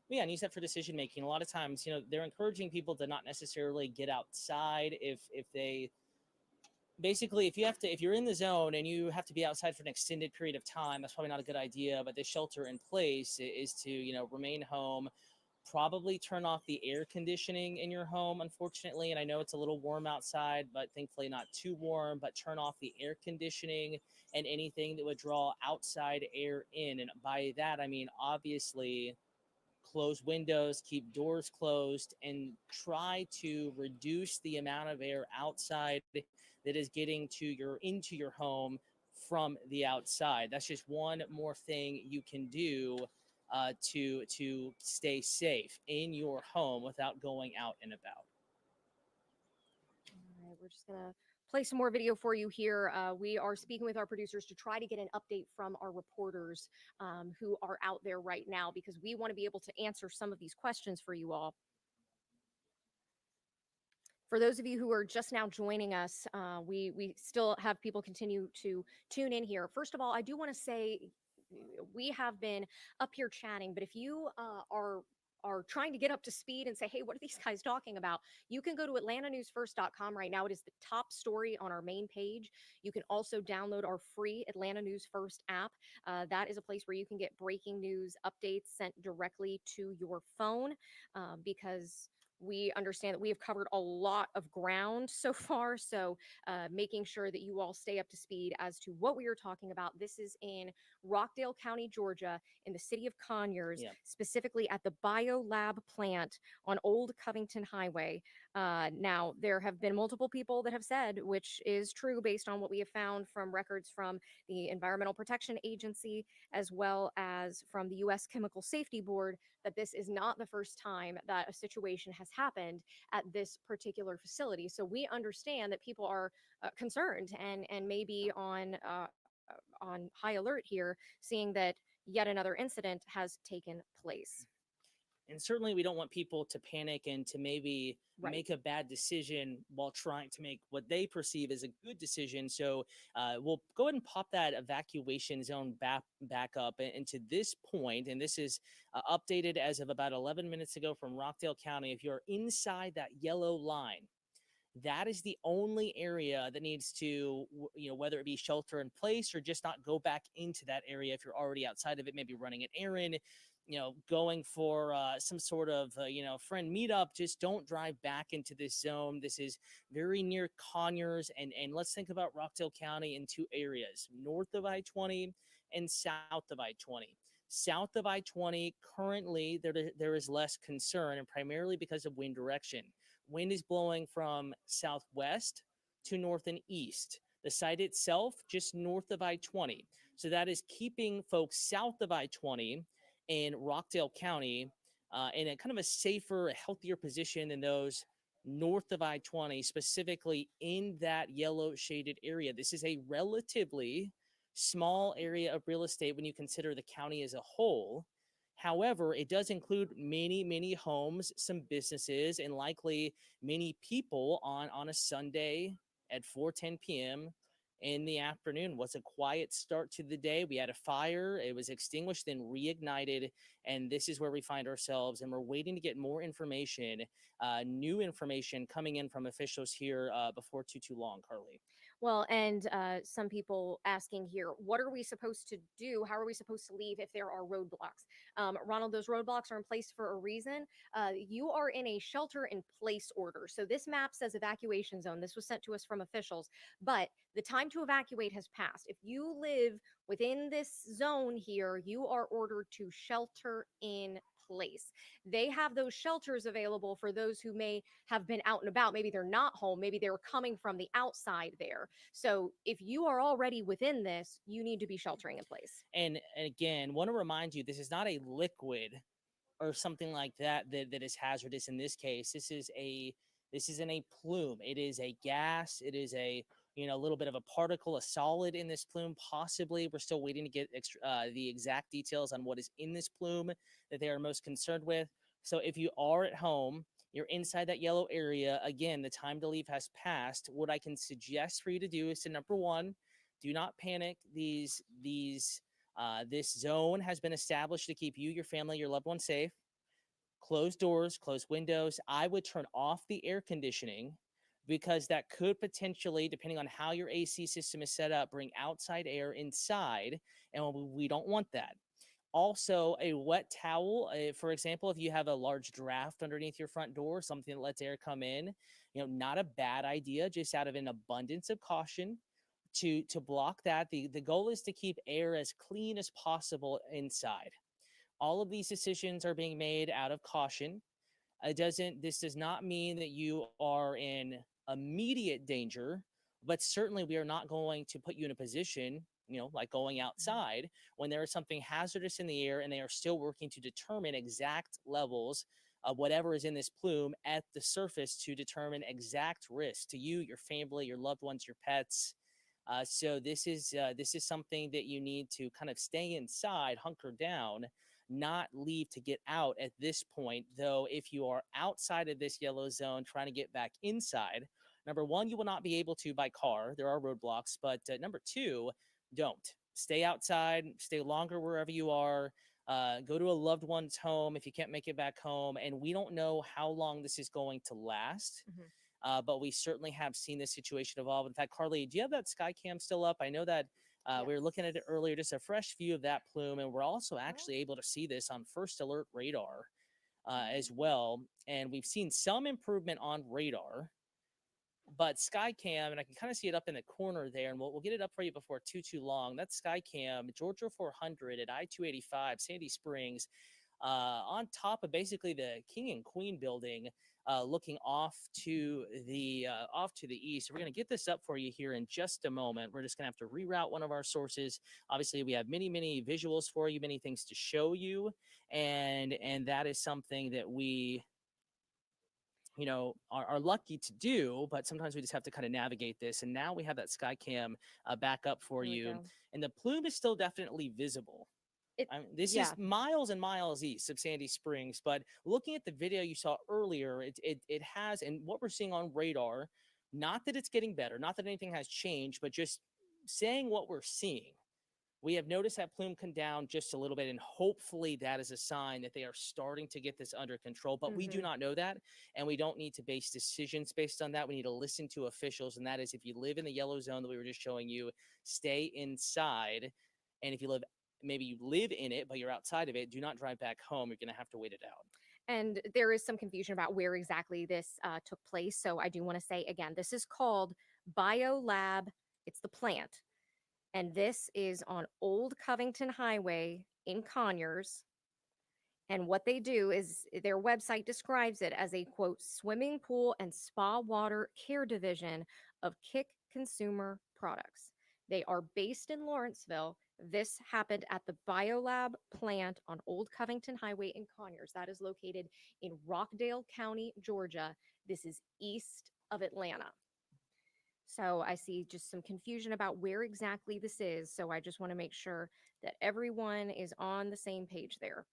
Yeah, and use that for decision making. A lot of times, they're encouraging people to not necessarily get outside if they basically if you're in the zone and you have to be outside for an extended period of time, that's probably not a good idea. But the shelter in place is to remain home, probably turn off the air conditioning in your home, unfortunately. And I know it's a little warm outside, but thankfully not too warm. But turn off the air conditioning and anything that would draw outside air in. And by that I mean, obviously, close windows, keep doors closed, and try to reduce the amount of air outside that is getting into your home from the outside. That's just one more thing you can do to stay safe in your home without going out and about. All right, we're just gonna play some more video for you here. We are speaking with our producers to try to get an update from our reporters who are out there right now, because we want to be able to answer some of these questions for you all. For those of you who are just now joining us, we still have people continue to tune in here. First of all, I do want to say we have been up here chatting, but if you are trying to get up to speed and say, hey, what are these guys talking about? You can go to atlantanewsfirst.com right now. It is the top story on our main page. You can also download our free Atlanta News First app. That is a place where you can get breaking news updates sent directly to your phone, because we understand that we have covered a lot of ground so far. So making sure that you all stay up to speed as to what we are talking about. This is in Rockdale County, Georgia, in the city of Conyers, Yeah. specifically at the BioLab plant on Old Covington Highway. Now, there have been multiple people that have said, which is true based on what we have found from records from the Environmental Protection Agency, as well as from the U.S. Chemical Safety Board, that this is not the first time that a situation has happened at this particular facility. So we understand that people are concerned and maybe on high alert here, seeing that yet another incident has taken place. And certainly we don't want people to panic and to maybe Right. make a bad decision while trying to make what they perceive as a good decision. So we'll go ahead and pop that evacuation zone back up. And to this point, and this is updated as of about 11 minutes ago from Rockdale County, if you're inside that yellow line, that is the only area that needs to, whether it be shelter in place or just not go back into that area if you're already outside of it, maybe running an errand, going for some sort of, friend meetup. Just don't drive back into this zone. This is very near Conyers. And let's think about Rockdale County in two areas, north of I-20 and south of I-20. South of I-20, currently, there is less concern, and primarily because of wind direction. Wind is blowing from southwest to north and east. The site itself, just north of I-20. So that is keeping folks south of I-20 in Rockdale County in a kind of a safer, healthier position than those north of I-20, specifically in that yellow shaded area. This is a relatively small area of real estate when you consider the county as a whole. However, it does include many, many homes, some businesses, and likely many people on a Sunday at 4:10 p.m. in the afternoon. Was a quiet start to the day. We had a fire. It was extinguished, then reignited. And this is where we find ourselves. And we're waiting to get more information, new information coming in from officials here before too long, Carly. Well, and some people asking here, what are we supposed to do? How are we supposed to leave if there are roadblocks? Ronald, those roadblocks are in place for a reason. You are in a shelter in place order. So this map says evacuation zone. This was sent to us from officials, but the time to evacuate has passed. If you live within this zone here, you are ordered to shelter in place. They have those shelters available for those who may have been out and about. Maybe they're not home. Maybe they were coming from the outside there. So if you are already within this, you need to be sheltering in place. And again, want to remind you, this is not a liquid or something like that is hazardous in this case. This is in a plume. It is a gas. It is a little bit of a particle, a solid in this plume. Possibly, we're still waiting to get the exact details on what is in this plume that they are most concerned with. So if you are at home, you're inside that yellow area, again, the time to leave has passed. What I can suggest for you to do is to, number one, do not panic. This zone has been established to keep you, your family, your loved ones safe. close doors, close windows. I would turn off the air conditioning because that could potentially, depending on how your AC system is set up, bring outside air inside, and we don't want that. Also, a wet towel, for example, if you have a large draft underneath your front door, something that lets air come in, not a bad idea, just out of an abundance of caution to block that. The goal is to keep air as clean as possible inside. All of these decisions are being made out of caution. This does not mean that you are in immediate danger, but certainly we are not going to put you in a position, like going outside when there is something hazardous in the air and they are still working to determine exact levels of whatever is in this plume at the surface to determine exact risk to you, your family, your loved ones, your pets. So this is something that you need to kind of stay inside, hunker down, not leave to get out at this point. Though if you are outside of this yellow zone trying to get back inside, number one, you will not be able to by car. There are roadblocks. But number two, don't. Stay outside, stay longer wherever you are. Go to a loved one's home if you can't make it back home. And we don't know how long this is going to last. But we certainly have seen this situation evolve. In fact, Carly, do you have that sky cam still up? I know that we were looking at it earlier, just a fresh view of that plume. And we're also actually able to see this on First Alert radar as well. And we've seen some improvement on radar. But Skycam, and I can kind of see it up in the corner there, and we'll get it up for you before too long. That's Skycam, Georgia 400 at I-285, Sandy Springs, on top of basically the King and Queen building, looking off to the east. We're going to get this up for you here in just a moment. We're just going to have to reroute one of our sources. Obviously, we have many visuals for you, many things to show you, and that is something that we are lucky to do, but sometimes we just have to kind of navigate this. And now we have that Skycam back up for you. And the plume is still definitely visible. This is miles and miles east of Sandy Springs, but looking at the video you saw earlier, it has, and what we're seeing on radar, not that it's getting better, not that anything has changed, but just saying what we're seeing. We have noticed that plume come down just a little bit, and hopefully that is a sign that they are starting to get this under control. But we do not know that, and we don't need to base decisions based on that. We need to listen to officials, and that is, if you live in the yellow zone that we were just showing you, stay inside. And if you maybe you live in it, but you're outside of it, do not drive back home. You're going to have to wait it out. And there is some confusion about where exactly this took place. So I do want to say again, this is called BioLab. It's the plant. And this is on Old Covington Highway in Conyers. And what they do is their website describes it as a, quote, swimming pool and spa water care division of Kick Consumer Products. They are based in Lawrenceville. This happened at the BioLab plant on Old Covington Highway in Conyers. That is located in Rockdale County, Georgia. This is east of Atlanta. So I see just some confusion about where exactly this is. So I just want to make sure that everyone is on the same page there.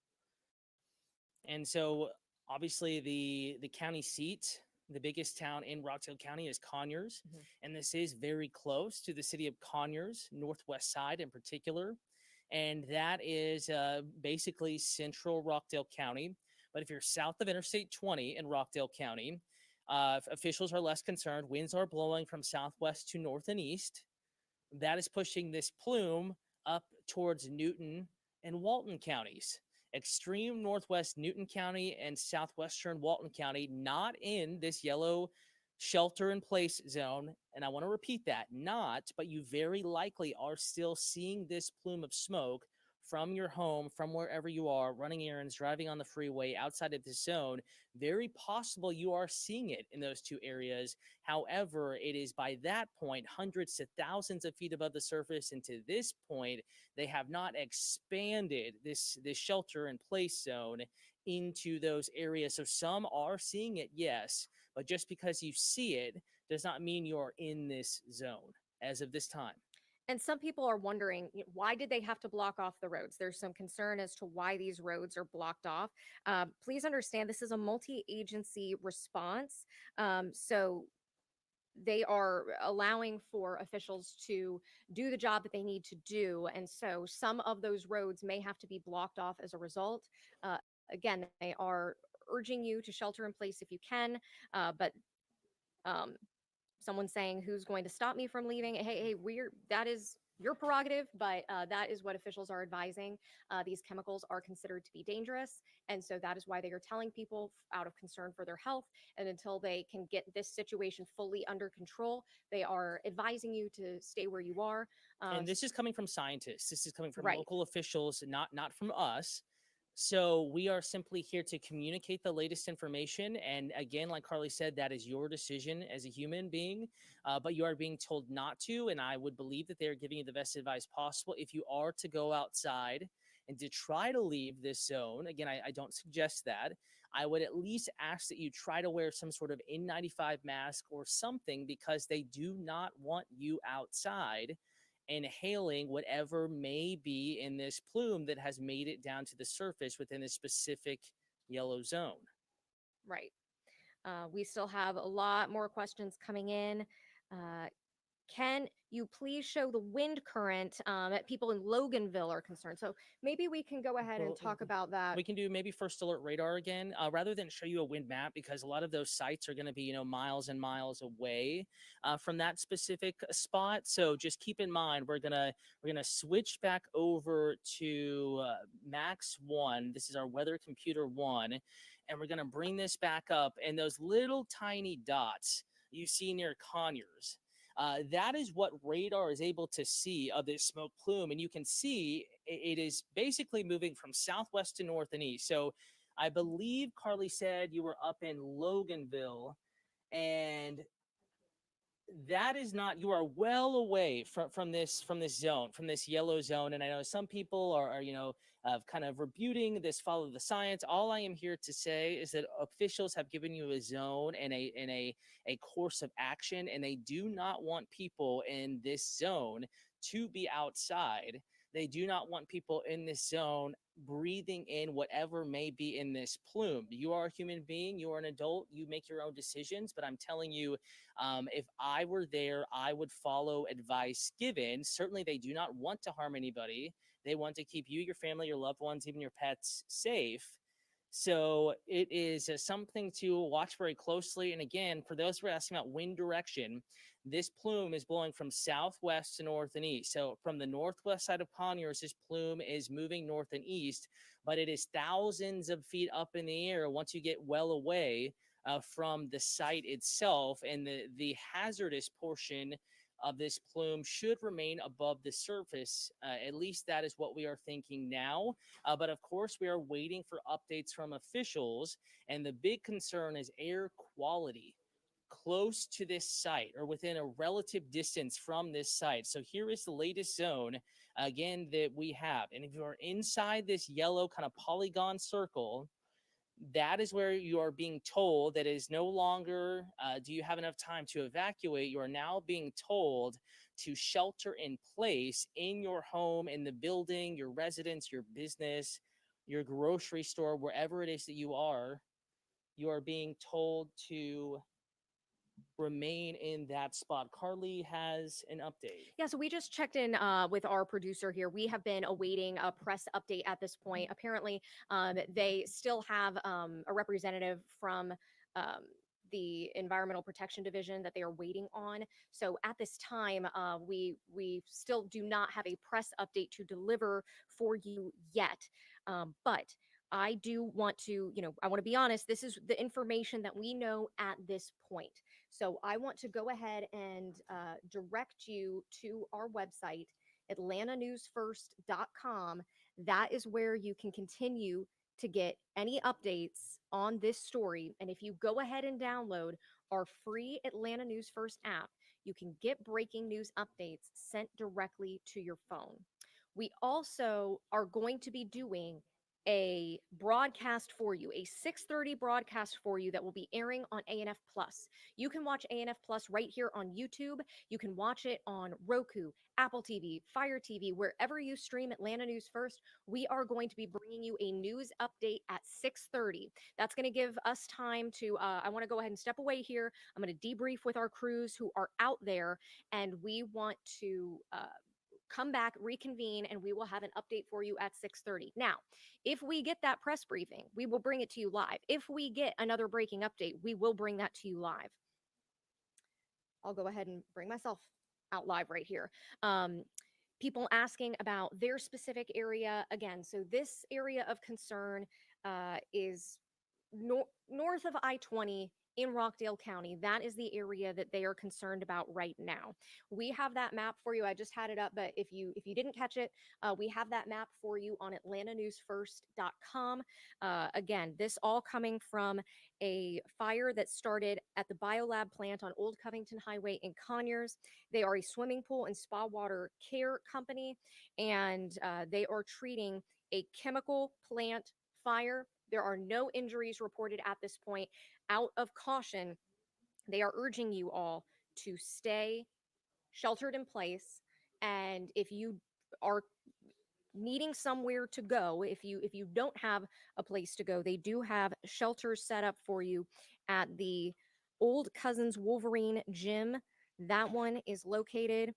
And so obviously the county seat, the biggest town in Rockdale County, is Conyers. And this is very close to the city of Conyers, northwest side in particular. And that is basically central Rockdale County. But if you're south of Interstate 20 in Rockdale County, officials are less concerned. Winds are blowing from southwest to north and east. That is pushing this plume up towards Newton and Walton counties. Extreme northwest Newton County and southwestern Walton County, not in this yellow shelter in place zone. And I want to repeat that, not, but you very likely are still seeing this plume of smoke from your home, from wherever you are, running errands, driving on the freeway outside of this zone. Very possible you are seeing it in those two areas. However, it is by that point hundreds to thousands of feet above the surface, and to this point they have not expanded this shelter in place zone into those areas. So some are seeing it, yes, but just because you see it does not mean you're in this zone as of this time. And some people are wondering, why did they have to block off the roads? There's some concern as to why these roads are blocked off. Please understand, this is a multi-agency response. So they are allowing for officials to do the job that they need to do. And so some of those roads may have to be blocked off as a result. Again, they are urging you to shelter in place if you can, but um, someone saying who's going to stop me from leaving. Hey, that is your prerogative, but that is what officials are advising. These chemicals are considered to be dangerous, and so that is why they are telling people out of concern for their health. And until they can get this situation fully under control, they are advising you to stay where you are. And this is coming from scientists. This is coming from Right. local officials, not from us. So we are simply here to communicate the latest information. And again, like Carly said, that is your decision as a human being, but you are being told not to. And I would believe that they are giving you the best advice possible. If you are to go outside and to try to leave this zone, again, I don't suggest that. I would at least ask that you try to wear some sort of N95 mask or something, because they do not want you outside inhaling whatever may be in this plume that has made it down to the surface within a specific yellow zone. Right. We still have a lot more questions coming in. Uh, can you please show the wind current that people in Loganville are concerned? So maybe we can go ahead and Well, talk about that. We can do maybe first alert radar again, rather than show you a wind map, because a lot of those sites are going to be, miles and miles away from that specific spot. So just keep in mind, we're gonna switch back over to Max One. This is our weather computer one, and we're gonna bring this back up, and those little tiny dots you see near Conyers. That is what radar is able to see of this smoke plume. And you can see it is basically moving from southwest to north and east. So I believe Carly said you were up in Loganville, and that is not, you are well away from this zone, from this yellow zone. And I know some people are kind of rebuting this follow the science. All I am here to say is that officials have given you a zone and a course of action, and they do not want people in this zone to be outside. They do not want people in this zone breathing in whatever may be in this plume. You are a human being, you are an adult, you make your own decisions, but I'm telling you, if I were there, I would follow advice given. Certainly, they do not want to harm anybody. They want to keep you, your family, your loved ones, even your pets safe. So it is something to watch very closely. And again, for those who are asking about wind direction, this plume is blowing from southwest to north and east. So from the northwest side of Conyers, this plume is moving north and east, but it is thousands of feet up in the air once you get well away from the site itself. And the hazardous portion of this plume should remain above the surface. At least that is what we are thinking now. But of course, we are waiting for updates from officials. And the big concern is air quality close to this site or within a relative distance from this site. So here is the latest zone, again, that we have. And if you are inside this yellow kind of polygon circle, that is where you are being told that it is no longer do you have enough time to evacuate. You are now being told to shelter in place in your home, in the building, your residence, your business, your grocery store, wherever it is that you are being told to remain in that spot. Carly has an update. Yeah, so we just checked in with our producer here. We have been awaiting a press update at this point. Apparently, they still have a representative from the Environmental Protection Division that they are waiting on. So at this time, we still do not have a press update to deliver for you yet. But I do want to, I want to be honest, this is the information that we know at this point. So I want to go ahead and direct you to our website, atlantanewsfirst.com. That is where you can continue to get any updates on this story. And if you go ahead and download our free Atlanta News First app, you can get breaking news updates sent directly to your phone. We also are going to be doing a broadcast for you, a 6:30 broadcast for you that will be airing on ANF Plus. You can watch ANF Plus right here on YouTube. You can watch it on Roku, Apple TV, Fire TV, wherever you stream Atlanta News First. We are going to be bringing you a news update at 6:30. That's going to give us time to, I want to go ahead and step away here. I'm going to debrief with our crews who are out there, and we want to come back, reconvene, and we will have an update for you at 6:30. Now, if we get that press briefing, we will bring it to you live. If we get another breaking update, we will bring that to you live. I'll go ahead and bring myself out live right here. People asking about their specific area again. So this area of concern is north of I-20 in Rockdale County. That is the area that they are concerned about right now. We have that map for you. I just had it up, but if you didn't catch it, we have that map for you on atlantanewsfirst.com. Again, this all coming from a fire that started at the Biolab plant on Old Covington Highway in Conyers. They are a swimming pool and spa water care company, and they are treating a chemical plant fire. There are no injuries reported at this point. Out of caution, they are urging you all to stay sheltered in place. And if you are needing somewhere to go, if you don't have a place to go, they do have shelters set up for you at the Old Cousins Wolverine Gym. That one is located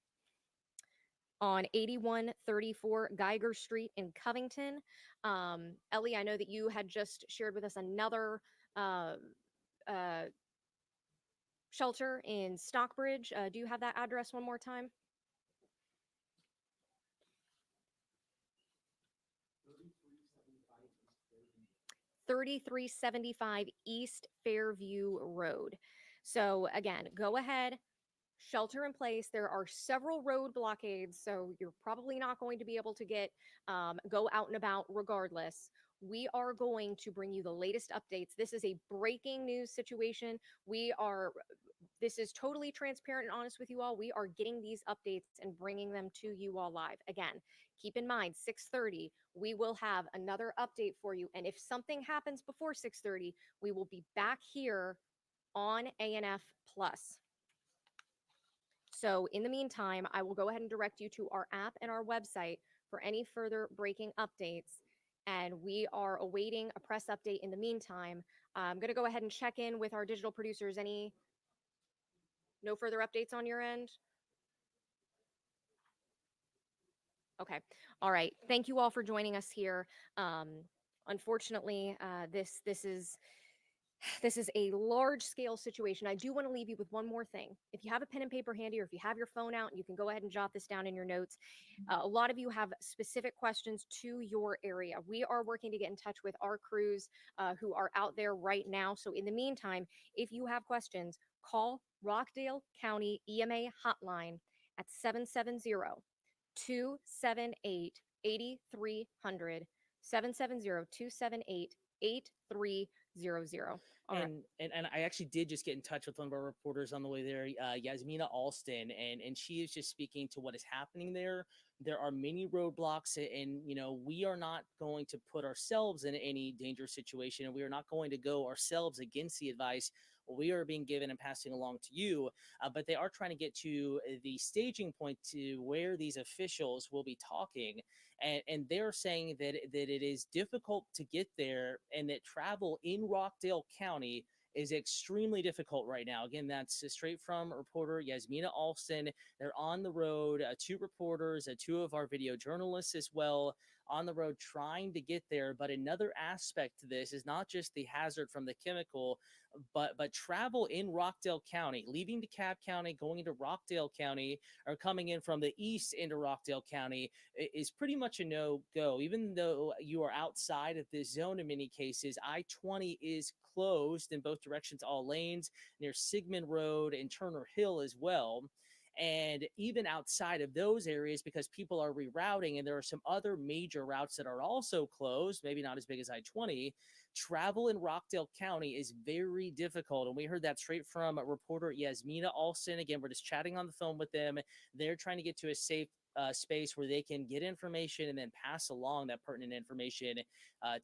on 8134 Geiger Street in Covington. Ellie, I know that you had just shared with us another shelter in Stockbridge. Do you have that address one more time? 3375 East Fairview Road. So again, go ahead, shelter in place. There are several road blockades, so you're probably not going to be able to go out and about regardless. We are going to bring you the latest updates. This is a breaking news situation. This is totally transparent and honest with you all. We are getting these updates and bringing them to you all live. Again, keep in mind, 6:30, we will have another update for you. And if something happens before 6:30, we will be back here on ANF Plus. So in the meantime, I will go ahead and direct you to our app and our website for any further breaking updates. And we are awaiting a press update in the meantime. I'm going to go ahead and check in with our digital producers. No further updates on your end? Okay. All right. Thank you all for joining us here. Unfortunately, this is a large scale situation. I do want to leave you with one more thing. If you have a pen and paper handy, or if you have your phone out, you can go ahead and jot this down in your notes. A lot of you have specific questions to your area. We are working to get in touch with our crews who are out there right now. So in the meantime, if you have questions, call Rockdale County EMA hotline at 770-278-8300, 770-278-8300. All right. And I actually did just get in touch with one of our reporters on the way there, Yasmina Alston, and she is just speaking to what is happening there. There are many roadblocks, and we are not going to put ourselves in any dangerous situation, and we are not going to go ourselves against the advice we are being given and passing along to you. But they are trying to get to the staging point to where these officials will be talking. And they're saying that it is difficult to get there, and that travel in Rockdale County is extremely difficult right now. Again, that's straight from reporter Yasmina Alston. They're on the road, 2 reporters, 2 of our video journalists as well, on the road trying to get there. But another aspect to this is not just the hazard from the chemical, but travel in Rockdale County, leaving DeKalb County, going into Rockdale County, or coming in from the east into Rockdale County is pretty much a no-go. Even though you are outside of this zone in many cases, I-20 is closed in both directions, all lanes, near Sigmund Road and Turner Hill as well. And even outside of those areas, because people are rerouting, and there are some other major routes that are also closed, maybe not as big as I-20, travel in Rockdale County is very difficult. And we heard that straight from reporter Yasmina Alston. Again, we're just chatting on the phone with them. They're trying to get to a safe space where they can get information and then pass along that pertinent information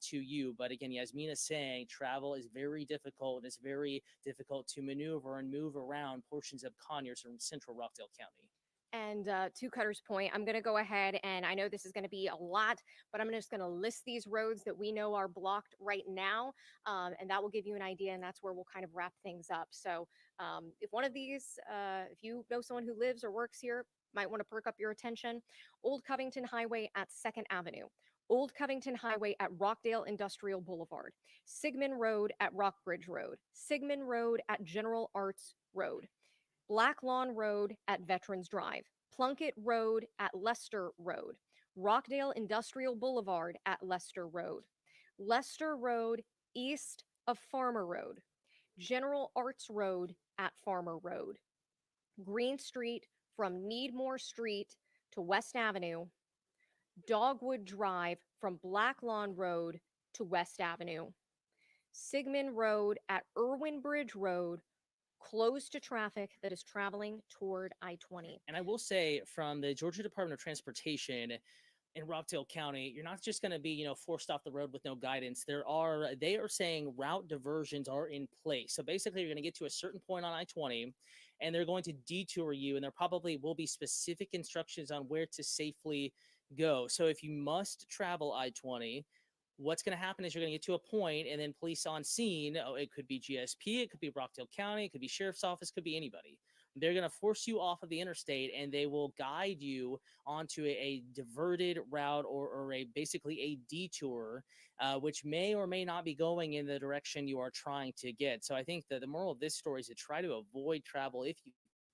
to you. But again, Yasmina saying travel is very difficult, and it's very difficult to maneuver and move around portions of Conyers from central Rockdale County. And to Cutter's point, I'm going to go ahead, and I know this is going to be a lot, but I'm just going to list these roads that we know are blocked right now, and that will give you an idea, and that's where we'll kind of wrap things up. So if one of these, if you know someone who lives or works here, might want to perk up your attention. Old Covington Highway at 2nd Avenue. Old Covington Highway at Rockdale Industrial Boulevard. Sigmund Road at Rockbridge Road. Sigmund Road at General Arts Road. Black Lawn Road at Veterans Drive. Plunkett Road at Leicester Road. Rockdale Industrial Boulevard at Leicester Road. Leicester Road east of Farmer Road. General Arts Road at Farmer Road. Green Street from Needmore Street to West Avenue. Dogwood Drive from Black Lawn Road to West Avenue. Sigmund Road at Irwin Bridge Road, closed to traffic that is traveling toward I-20. And I will say, from the Georgia Department of Transportation in Rockdale County, you're not just going to be, forced off the road with no guidance. They are saying route diversions are in place. So basically, you're going to get to a certain point on I-20, and they're going to detour you, and there probably will be specific instructions on where to safely go. So if you must travel I-20, what's going to happen is you're going to get to a point, and then police on scene, it could be GSP, it could be Rockdale County, it could be sheriff's office, could be anybody. They're going to force you off of the interstate, and they will guide you onto a diverted route or basically a detour, which may or may not be going in the direction you are trying to get. So I think that the moral of this story is to try to avoid travel if you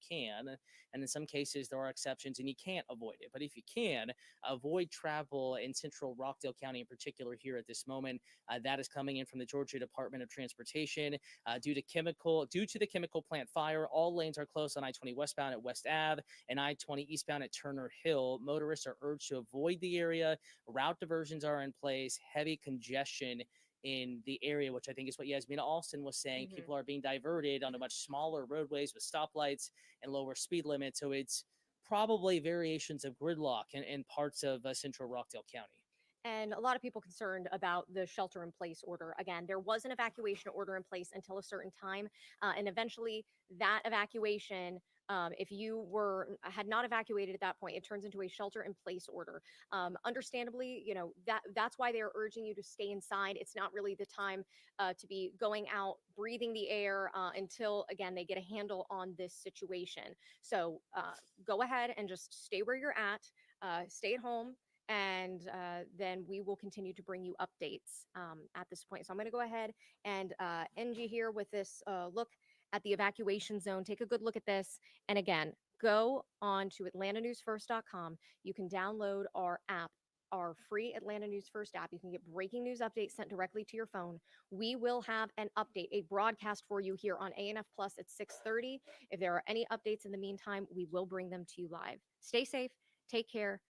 can, and in some cases there are exceptions and you can't avoid it, but if you can, avoid travel in central Rockdale County in particular here at this moment. That is coming in from the Georgia Department of Transportation. Due to the chemical plant fire, all lanes are closed on I-20 westbound at West Ave and I-20 eastbound at Turner Hill. Motorists are urged to avoid the area. Route diversions are in place. Heavy congestion in the area, which I think is what Yasmina Alston was saying. Mhm. People are being diverted onto much smaller roadways with stoplights and lower speed limits. So it's probably variations of gridlock in parts of central Rockdale County. And a lot of people concerned about the shelter in place order. Again, there was an evacuation order in place until a certain time, and eventually that evacuation, if you had not evacuated at that point, it turns into a shelter in place order. Understandably, that's why they're urging you to stay inside. It's not really the time to be going out, breathing the air until, again, they get a handle on this situation. So go ahead and just stay where you're at, stay at home, and then we will continue to bring you updates at this point. So I'm going to go ahead and end you here with this look at the evacuation zone. Take a good look at this. And again, go on to atlantanewsfirst.com. You can download our app, our free Atlanta News First app. You can get breaking news updates sent directly to your phone. We will have an update, a broadcast for you here on ANF Plus at 6:30. If there are any updates in the meantime, we will bring them to you live. Stay safe, take care,